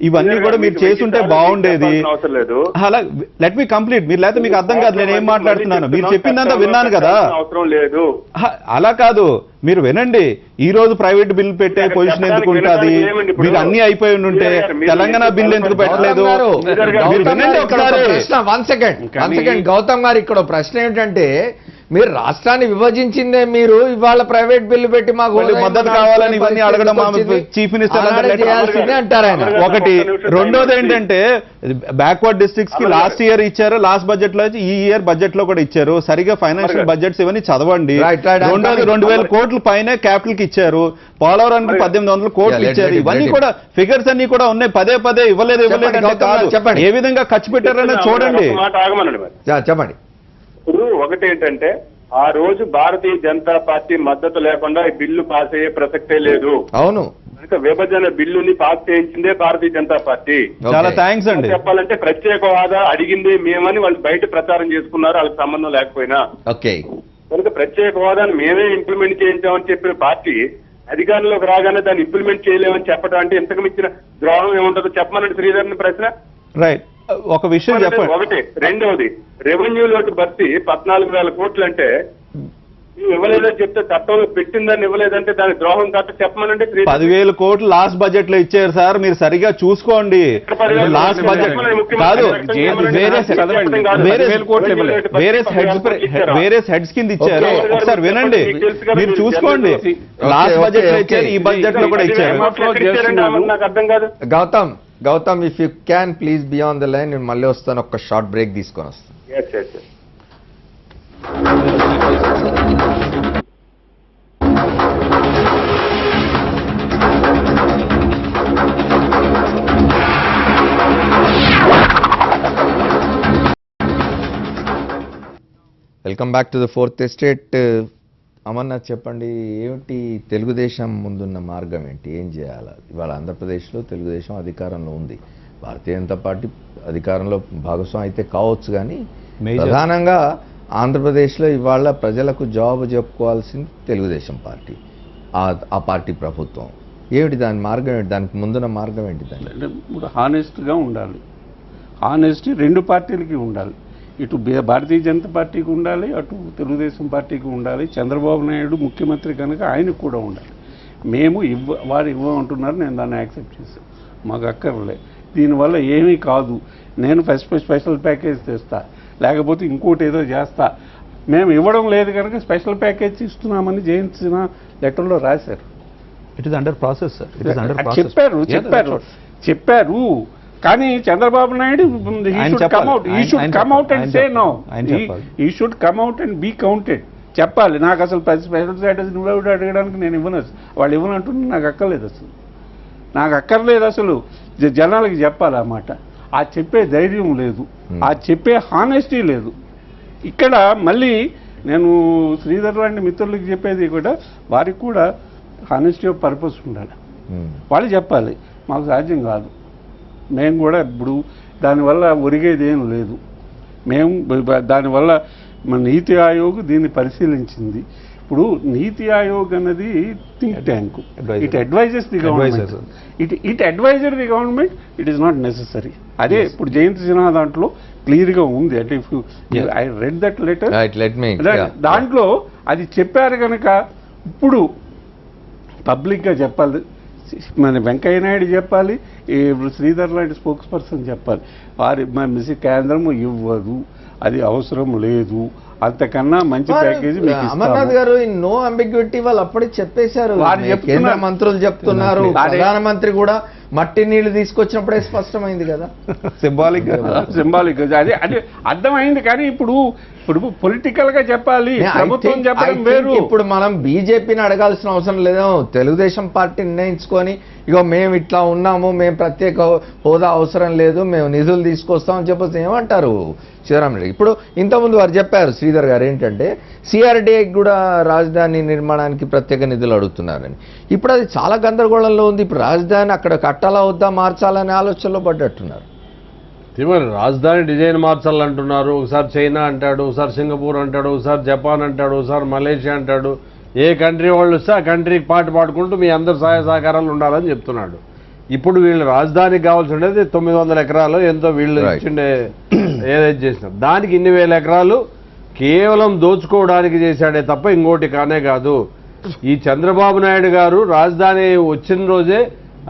ఇవన్నీ కూడా మీరు చేసుంటే బాగుండేది. అలా లెట్ మీ కంప్లీట్. మీరు లేకపోతే మీకు అర్థం కాదు నేను ఏం మాట్లాడుతున్నాను. మీరు చెప్పిందంతా విన్నాను కదా. అవసరం లేదు. అలా కాదు, మీరు వినండి. ఈ రోజు ప్రైవేట్ బిల్ పెట్టే పొజిషన్ ఎందుకు ఉంటుంది? మీరు అన్ని అయిపోయి ఉంటే తెలంగాణ బిల్ ఎందుకు పెట్టలేదు? వన్ సెకండ్ గౌతమ్ గారు, ఇక్కడ ప్రశ్న ఏమిటంటే మీరు రాష్ట్రాన్ని విభజించిందే మీరు ఇవాళ ప్రైవేట్ బిల్లు పెట్టి మాకు మద్దతు కావాలని ఇవన్నీ అడగడం చీఫ్ మినిస్టర్ అంటారు ఆయన. ఒకటి. రెండోది ఏంటంటే బ్యాక్వర్డ్ డిస్ట్రిక్ట్స్ కి లాస్ట్ ఇయర్ ఇచ్చారు, లాస్ట్ బడ్జెట్ లో ఈ ఇయర్ బడ్జెట్ లో కూడా ఇచ్చారు. సరిగా ఫైనాన్షియల్ బడ్జెట్స్ ఇవన్నీ చదవండి. రెండోది 2000 కోట్లు పైన క్యాపిటల్ కి ఇచ్చారు. పోలవరానికి 1800 కోట్లు ఇచ్చారు. ఇవన్నీ కూడా ఫిగర్స్ అన్ని కూడా ఉన్నాయి. పదే ఇవ్వలేదు కాదు, ఏ విధంగా ఖర్చు పెట్టారని చూడండి. చెప్పండి. ఇప్పుడు ఒకటి ఏంటంటే ఆ రోజు భారతీయ జనతా పార్టీ మద్దతు లేకుండా ఈ బిల్లు పాస్ అయ్యే ప్రసక్తే లేదు. అవును. కనుక విభజన బిల్లుని పాస్ చేయించిందే భారతీయ జనతా పార్టీ. చాలా థ్యాంక్స్ అండి. చెప్పాలంటే ప్రత్యేక హోదా అడిగింది మేమని వాళ్ళు బయట ప్రచారం చేసుకున్నారు, వాళ్ళకి సంబంధం లేకపోయినా. ఓకే. కనుక ప్రత్యేక హోదాను మేమే ఇంప్లిమెంట్ చేయించామని చెప్పిన పార్టీ అధికారంలోకి రాగానే దాన్ని ఇంప్లిమెంట్ చేయలేమని చెప్పడం అంటే ఇంతకు మించిన ద్రోహం ఏముంటుందో చెప్పమనండి శ్రీధర్ని ప్రశ్న. రైట్. ఒక విషయం చెప్పండి. ఒకటి. రెండవది రెవెన్యూలోకి భర్తీ 14,000 కోట్లు అంటే ఇవ్వలేదని చెప్తే చట్టంలో పెట్టిందని ఇవ్వలేదంటే దాని ద్రోహం కాదు చెప్పమనండి. 10,000 కోట్లు లాస్ట్ బడ్జెట్ లో ఇచ్చారు సార్, మీరు సరిగా చూసుకోండి. లాస్ట్ బడ్జెట్ కాదు, వేరే హెడ్స్ కింద ఇచ్చారు. ఒకసారి వినండి, మీరు చూసుకోండి. లాస్ట్ బడ్జెట్ లో ఇచ్చారు, ఈ బడ్జెట్ లో కూడా ఇచ్చారు. నాకు అర్థం కాదు. Gautam if you can please be on the line. నేను మళ్ళీ వస్తాను, ఒక షార్ట్ బ్రేక్ తీసుకొని వస్తాను. Welcome back to the fourth estate. Amarnath చెప్పండి, ఏమిటి తెలుగుదేశం ముందున్న మార్గం ఏంటి, ఏం చేయాలి? ఇవాళ ఆంధ్రప్రదేశ్లో తెలుగుదేశం అధికారంలో ఉంది, భారతీయ జనతా పార్టీ అధికారంలో భాగస్వామి అయితే కావచ్చు, కానీ ప్రధానంగా ఆంధ్రప్రదేశ్లో ఇవాళ ప్రజలకు జవాబు చెప్పుకోవాల్సింది తెలుగుదేశం పార్టీ, ఆ పార్టీ ప్రభుత్వం. ఏమిటి దాని మార్గం ఏంటి, దానికి ముందున్న మార్గం ఏంటి? దాన్ని హానెస్ట్గా ఉండాలి. హానెస్టీ రెండు పార్టీలకి ఉండాలి. ఇటు భారతీయ జనతా పార్టీకి ఉండాలి, అటు తెలుగుదేశం పార్టీకి ఉండాలి. చంద్రబాబు నాయుడు ముఖ్యమంత్రి కనుక ఆయనకు కూడా ఉండాలి. మేము వారు ఇవ్వమంటున్నారు, నేను దాన్ని యాక్సెప్ట్ చేశాను, మాకు అక్కర్లే, దీనివల్ల ఏమీ కాదు, నేను స్పెషల్ ప్యాకేజ్ తెస్తా, లేకపోతే ఇంకోటి ఏదో చేస్తా, మేము ఇవ్వడం లేదు కనుక స్పెషల్ ప్యాకేజ్ ఇస్తున్నామని జయించిన లెటర్లో రాశారు. It is under process sir. చెప్పారు కానీ Chandrababu Naidu he should come out and say no. He should come out and be counted. చెప్పాలి, నాకు అసలు స్పెషల్ స్టేటస్ నువ్వు అడగడానికి నేను ఇవ్వను, వాళ్ళు ఇవ్వనంటుంటే నాకు అక్కర్లేదు అసలు జనాలకి చెప్పాలి ఆ మాట. ఆ చెప్పే ధైర్యం లేదు, ఆ చెప్పే హానెస్టీ లేదు. ఇక్కడ మళ్ళీ నేను శ్రీధర్ లాంటి మిత్రులకి చెప్పేది కూడా, వారికి కూడా హానెస్టీ ఆఫ్ పర్పస్ ఉండాలి. వాళ్ళు చెప్పాలి, మాకు సాధ్యం కాదు, మేము కూడా ఇప్పుడు దానివల్ల ఒరిగేది ఏం లేదు, మేము దానివల్ల మన నీతి ఆయోగ్ దీన్ని పరిశీలించింది. ఇప్పుడు నీతి ఆయోగ్ అన్నది think tank, it advises the government, it advisor the government, it is not necessary. అదే ఇప్పుడు జయంత్ సిన్హా దాంట్లో క్లియర్గా ఉంది. అంటే if I read that letter, దాంట్లో అది చెప్పారు కనుక ఇప్పుడు పబ్లిక్గా చెప్పాలి, మన వెంకయ్య నాయుడు చెప్పాలి, శ్రీధర్ లాంటి స్పోక్స్ పర్సన్ చెప్పాలి, వారి కేంద్రము ఇవ్వదు, అది అవసరం లేదు, అంతకన్నా మంచి ప్యాకేజీ. అమర్నాథ్ గారు నో అంబిగ్యూటీ వాళ్ళు అప్పుడే చెప్పేశారు, కేంద్ర మంత్రులు చెప్తున్నారు, ప్రధానమంత్రి కూడా మట్టి నీళ్లు తీసుకొచ్చినప్పుడే స్పష్టమైంది కదా. సింబాలిక్ అదే అర్థమైంది. కానీ ఇప్పుడు పొలిటికల్ గా చెప్పాలి, ప్రభుత్వం చెప్పడం వేరు. ఇప్పుడు మనం బీజేపీని అడగాల్సిన అవసరం లేదు, తెలుగుదేశం పార్టీ నిర్ణయించుకొని ఇగో మేము ఇట్లా ఉన్నాము, మేము ప్రత్యేక హోదా అవసరం లేదు, మేము నిధులు తీసుకొస్తామని చెప్పేసి ఏమంటారు శివరామరెడ్డి? ఇప్పుడు ఇంతకుముందు వారు చెప్పారు శ్రీధర్ గారు ఏంటంటే సిఆర్డీఏకి కూడా రాజధాని నిర్మాణానికి ప్రత్యేక నిధులు అడుగుతున్నారని. ఇప్పుడు అది చాలా గందరగోళంలో ఉంది. ఇప్పుడు రాజధాని అక్కడ కట్టాలా వద్దా, మార్చాలనే ఆలోచనలో పడ్డట్టున్నారు. మరి రాజధాని డిజైన్ మార్చాలంటున్నారు, ఒకసారి చైనా అంటాడు, ఒకసారి సింగపూర్ అంటాడు, ఒకసారి జపాన్ అంటాడు, ఒకసారి మలేషియా అంటాడు. ఏ కంట్రీ వాళ్ళు వస్తే ఆ కంట్రీకి పాటుకుంటూ మీ అందరు సహాయ సహకారాలు ఉండాలని చెప్తున్నాడు. ఇప్పుడు వీళ్ళు రాజధానికి కావాల్సి ఉండేది 900 ఎకరాలు ఎంతో వీళ్ళు ఇచ్చిండే ఏదైతే చేసినారు, దానికి ఇన్ని వేల ఎకరాలు కేవలం దోచుకోవడానికి చేశాడే తప్ప ఇంకోటి కానే కాదు. ఈ చంద్రబాబు నాయుడు గారు రాజధాని వచ్చిన రోజే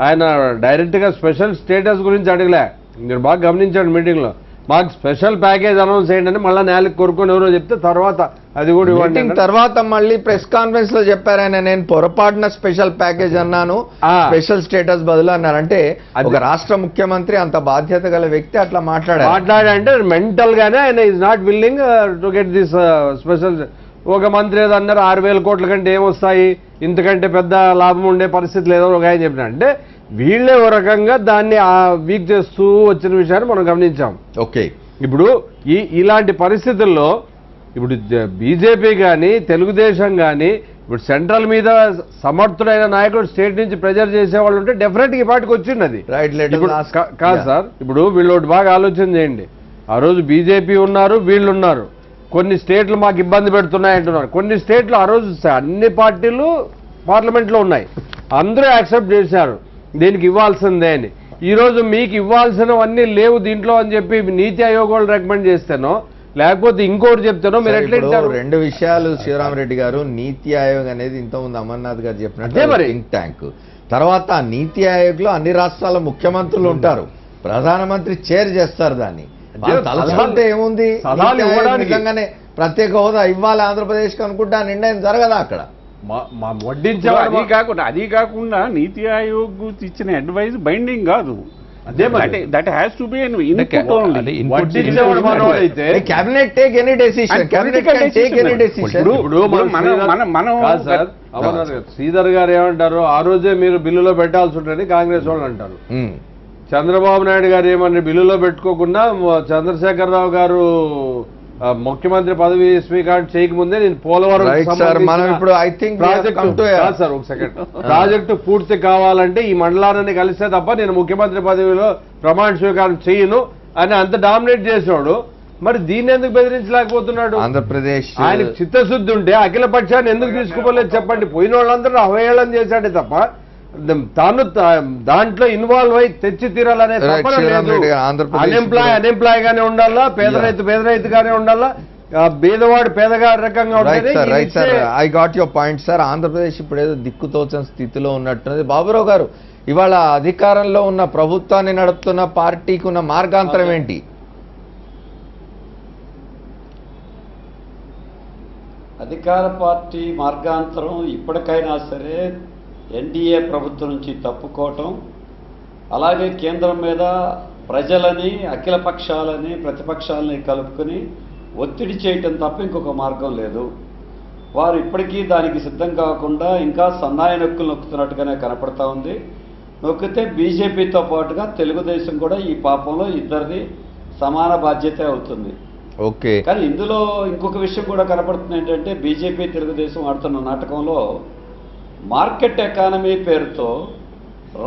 ఆయన డైరెక్ట్గా స్పెషల్ స్టేటస్ గురించి అడగలే. మీరు బాగా గమనించండి, మీటింగ్లో మాకు స్పెషల్ ప్యాకేజ్ అనౌన్స్ చేయండి మళ్ళీ నేలకు కోరుకొని ఎవరో చెప్తే తర్వాత అది కూడా ఇవ్వండి. తర్వాత మళ్ళీ ప్రెస్ కాన్ఫరెన్స్ లో చెప్పారు ఆయన, నేను పొరపాటున స్పెషల్ ప్యాకేజ్ అన్నాను, స్పెషల్ స్టేటస్ బదులు అన్నారు. అంటే ఒక రాష్ట్ర ముఖ్యమంత్రి అంత బాధ్యత గల వ్యక్తి అట్లా మాట్లాడంటే మెంటల్ గానే ఆయన is not willing to get this special. ఒక మంత్రి ఏదో అన్నారు 6,000 కోట్ల కంటే ఏమొస్తాయి, ఇంతకంటే పెద్ద లాభం ఉండే పరిస్థితి లేదో ఒక ఆయన చెప్పిన. అంటే వీళ్ళే ఒక రకంగా దాన్ని వీక్ చేస్తూ వచ్చిన విషయాన్ని మనం గమనించాం. ఓకే, ఇప్పుడు ఇలాంటి పరిస్థితుల్లో ఇప్పుడు బీజేపీ కానీ తెలుగుదేశం కానీ ఇప్పుడు సెంట్రల్ మీద సమర్థుడైన నాయకుడు స్టేట్ నుంచి ప్రెజర్ చేసేవాళ్ళు ఉంటే డెఫినెట్గా ఈ పార్టీకి వచ్చింది. కాదు సార్, ఇప్పుడు వీళ్ళు ఒకటి బాగా ఆలోచన చేయండి. ఆ రోజు బీజేపీ ఉన్నారు, వీళ్ళు ఉన్నారు, కొన్ని స్టేట్లు మాకు ఇబ్బంది పెడుతున్నాయంటున్నారు, కొన్ని స్టేట్లు ఆ రోజు అన్ని పార్టీలు పార్లమెంట్లో ఉన్నాయి, అందరూ యాక్సెప్ట్ చేశారు దీనికి ఇవ్వాల్సిందే అని. ఈరోజు మీకు ఇవ్వాల్సినవన్నీ లేవు దీంట్లో అని చెప్పి నీతి ఆయోగ్ వాళ్ళు రికమెండ్ చేస్తేనో లేకపోతే ఇంకోటి చెప్తానో మీరు ఎట్లా? రెండు విషయాలు శివరామరెడ్డి గారు, నీతి ఆయోగ్ అనేది ఇంతకుముందు అమర్నాథ్ గారు చెప్పినట్టు థింక్ ట్యాంక్. తర్వాత నీతి ఆయోగ్ లో అన్ని రాష్ట్రాల ముఖ్యమంత్రులు ఉంటారు, ప్రధానమంత్రి చైర్ చేస్తారు దాన్ని. తలుచుకుంటే ఏముంది, నిజంగానే ప్రత్యేక హోదా ఇవ్వాలి ఆంధ్రప్రదేశ్ కి అనుకుంటే ఆ నిర్ణయం జరగదా అక్కడ? అది కాకుండా నీతి ఆయోగ్ ఇచ్చిన అడ్వైజ్ బైండింగ్ కాదు. That has to be an input only. Cabinet take any decision. Cabinet can take any decision. Sridhar గారు ఏమంటారు, ఆ రోజే మీరు బిల్లులో పెట్టాల్సి ఉంటుంది కాంగ్రెస్ వాళ్ళు అంటారు. చంద్రబాబు నాయుడు గారు ఏమన్నా బిల్లులో పెట్టుకోకుండా చంద్రశేఖరరావు గారు ముఖ్యమంత్రి పదవి స్వీకారం చేయకముందే నేను పోలవరం Right, sir. మనం ఇప్పుడు I think we have come to a- sir ఒక సెకండ్ ప్రాజెక్టు పూర్తి కావాలంటే ఈ మండలాన్ని కలిస్తే తప్ప నేను ముఖ్యమంత్రి పదవిలో ప్రమాణ స్వీకారం చేయను అని అంత డామినేట్ చేసినాడు. మరి దీన్ని ఎందుకు బెదిరించలేకపోతున్నాడు? ఆంధ్రప్రదేశ్ ఆయనకు చిత్తశుద్ధి ఉంటే అఖిల పక్షాన్ని ఎందుకు తీసుకోలేదు చెప్పండి. పోయిన వాళ్ళందరూ అవహేళన చేశాడే తప్ప తాను దాంట్లో ఇన్వాల్వ్ అయి తెచ్చి తీరాలనే తపన లేదు. అన్ఎంప్లాయ్ గానే ఉండాలా, పేద రైతుగానే ఉండాలా, పేదవాడు పేదగా రకంగా రైట్ సార్ ఉండాలి. I got your point sir. Andhra Pradesh ఇప్పుడు ఏదో దిక్కుతోచని స్థితిలో ఉన్నట్టున్నది. బాబురావు గారు, ఇవాళ అధికారంలో ఉన్న ప్రభుత్వాన్ని నడుపుతున్న పార్టీకి ఉన్న మార్గాంతరం ఏంటి? అధికార పార్టీ మార్గాంతరం ఇప్పటికైనా సరే ఎన్డీఏ ప్రభుత్వం నుంచి తప్పుకోవటం, అలాగే కేంద్రం మీద ప్రజలని, అఖిల పక్షాలని, ప్రతిపక్షాలని కలుపుకొని ఒత్తిడి చేయటం తప్ప ఇంకొక మార్గం లేదు. వారు ఇప్పటికీ దానికి సిద్ధం కాకుండా ఇంకా సన్నాయి నొక్కులు నొక్కుతున్నట్టుగానే కనపడతా ఉంది. నొక్కితే బీజేపీతో పాటుగా తెలుగుదేశం కూడా ఈ పాపంలో ఇద్దరిది సమాన బాధ్యత అవుతుంది. ఓకే, కానీ ఇందులో ఇంకొక విషయం కూడా కనపడుతుంది. ఏంటంటే బీజేపీ తెలుగుదేశం ఆడుతున్న నాటకంలో మార్కెట్ ఎకానమీ పేరుతో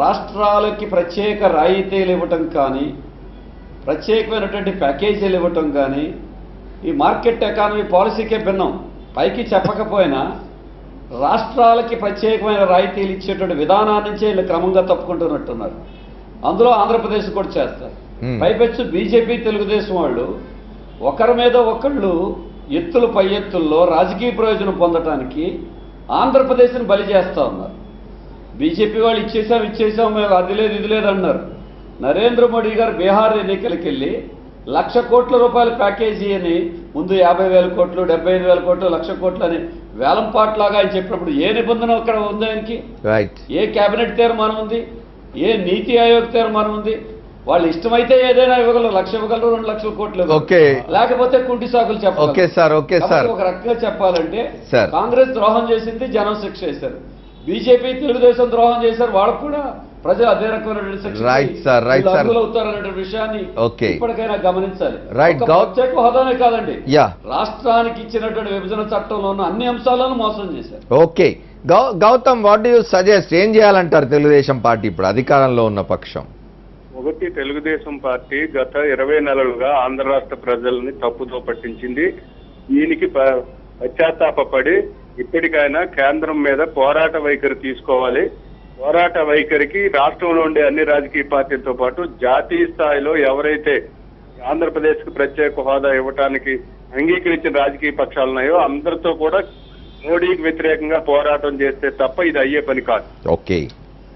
రాష్ట్రాలకి ప్రత్యేక రాయితీలు ఇవ్వటం కానీ, ప్రత్యేకమైనటువంటి ప్యాకేజీలు ఇవ్వటం కానీ, ఈ మార్కెట్ ఎకానమీ పాలసీకే భిన్నం. పైకి చెప్పకపోయినా రాష్ట్రాలకి ప్రత్యేకమైన రాయితీలు ఇచ్చేటువంటి విధానాన్ని నుంచే వీళ్ళు క్రమంగా తప్పుకుంటున్నట్టున్నారు. అందులో ఆంధ్రప్రదేశ్ కూడా చేస్తారు. పైపెచ్చు బీజేపీ తెలుగుదేశం వాళ్ళు ఒకరి మీద ఒకళ్ళు ఎత్తులు పై ఎత్తుల్లో రాజకీయ ప్రయోజనం పొందటానికి ఆంధ్రప్రదేశ్ని బలి చేస్తూ ఉన్నారు. బీజేపీ వాళ్ళు ఇచ్చేసాం మేము అది లేదు ఇది లేదు అన్నారు. నరేంద్ర మోడీ గారు బీహార్ ఎన్నికలకి వెళ్ళి 1,00,000 కోట్ల రూపాయల ప్యాకేజీ అని ముందు 50,000 కోట్లు, 75,000 కోట్లు, 1,00,000 కోట్లు అని వేలంపాట్లాగా ఆయన చెప్పినప్పుడు ఏ నిబంధన అక్కడ ఉంది? ఆయనకి రైట్, ఏ కేబినెట్ తీర్మానం ఉంది? ఏ నీతి ఆయోగ్ తీర్మానం ఉంది? వాళ్ళు ఇష్టమైతే ఏదైనా ఇవ్వగలరు, 1,00,000 ఇవ్వగలరు, 2,00,000 కోట్లు ఓకే, లేకపోతే కుంటి సాకులు చెప్పాలి. Okay sir, okay sir. ఒక రకంగా చెప్పాలంటే సార్, కాంగ్రెస్ ద్రోహం చేసింది, జనం శిక్ష చేశారు. బీజేపీ తెలుగుదేశం ద్రోహం చేశారు, వాళ్ళకు కూడా ప్రజలు అదే రకమైన శిక్ష రైట్ సార్, రైట్ సార్, అవుతారనే విషయాన్ని ఓకే ఇప్పటికైనా గమనించాలి. రైట్, ప్రత్యేక హోదానే కాదండి, యా, రాష్ట్రానికి ఇచ్చినటువంటి విభజన చట్టంలో ఉన్న అన్ని అంశాలను మోసం చేశారు. Okay. Gautam, what do you suggest? ఏం చేయాలంటారు తెలుగుదేశం పార్టీ ఇప్పుడు అధికారంలో ఉన్న పక్షం? ఒకటి, తెలుగుదేశం పార్టీ గత 20 నెలలుగా ఆంధ్ర రాష్ట్ర ప్రజల్ని తప్పుదో పట్టించింది. దీనికి పశ్చాత్తాపడి ఇప్పటికైనా కేంద్రం మీద పోరాట వైఖరి తీసుకోవాలి. పోరాట వైఖరికి రాష్ట్రంలో ఉండే అన్ని రాజకీయ పార్టీలతో పాటు జాతీయ స్థాయిలో ఎవరైతే ఆంధ్రప్రదేశ్కి ప్రత్యేక హోదా ఇవ్వటానికి అంగీకరించిన రాజకీయ పక్షాలు ఉన్నాయో అందరితో కూడా మోడీకి వ్యతిరేకంగా పోరాటం చేస్తే తప్ప ఇది అయ్యే పని కాదు. Okay,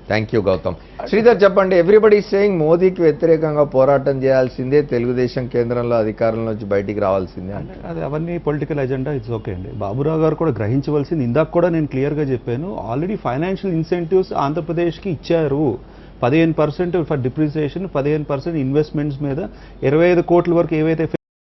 thank you Gautam. Sridhar చెప్పండి. ఎవ్రీబడి సేయింగ్ మోదీకి వ్యతిరేకంగా పోరాటం చేయాల్సిందే, తెలుగుదేశం కేంద్రంలో అధికారంలో నుంచి బయటికి రావాల్సిందే అంటే అది అవన్నీ పొలిటికల్ ఎజెండా, ఇట్స్ ఓకే అండి. బాబురావు గారు కూడా గ్రహించవలసింది, ఇందాక కూడా నేను క్లియర్గా చెప్పాను, ఆల్రెడీ ఫైనాన్షియల్ ఇన్సెంటివ్స్ ఆంధ్రప్రదేశ్కి ఇచ్చారు. 15% ఫర్ డిప్రిసియేషన్, 15% ఇన్వెస్ట్మెంట్స్ మీద 25 కోట్ల వరకు ఏవైతే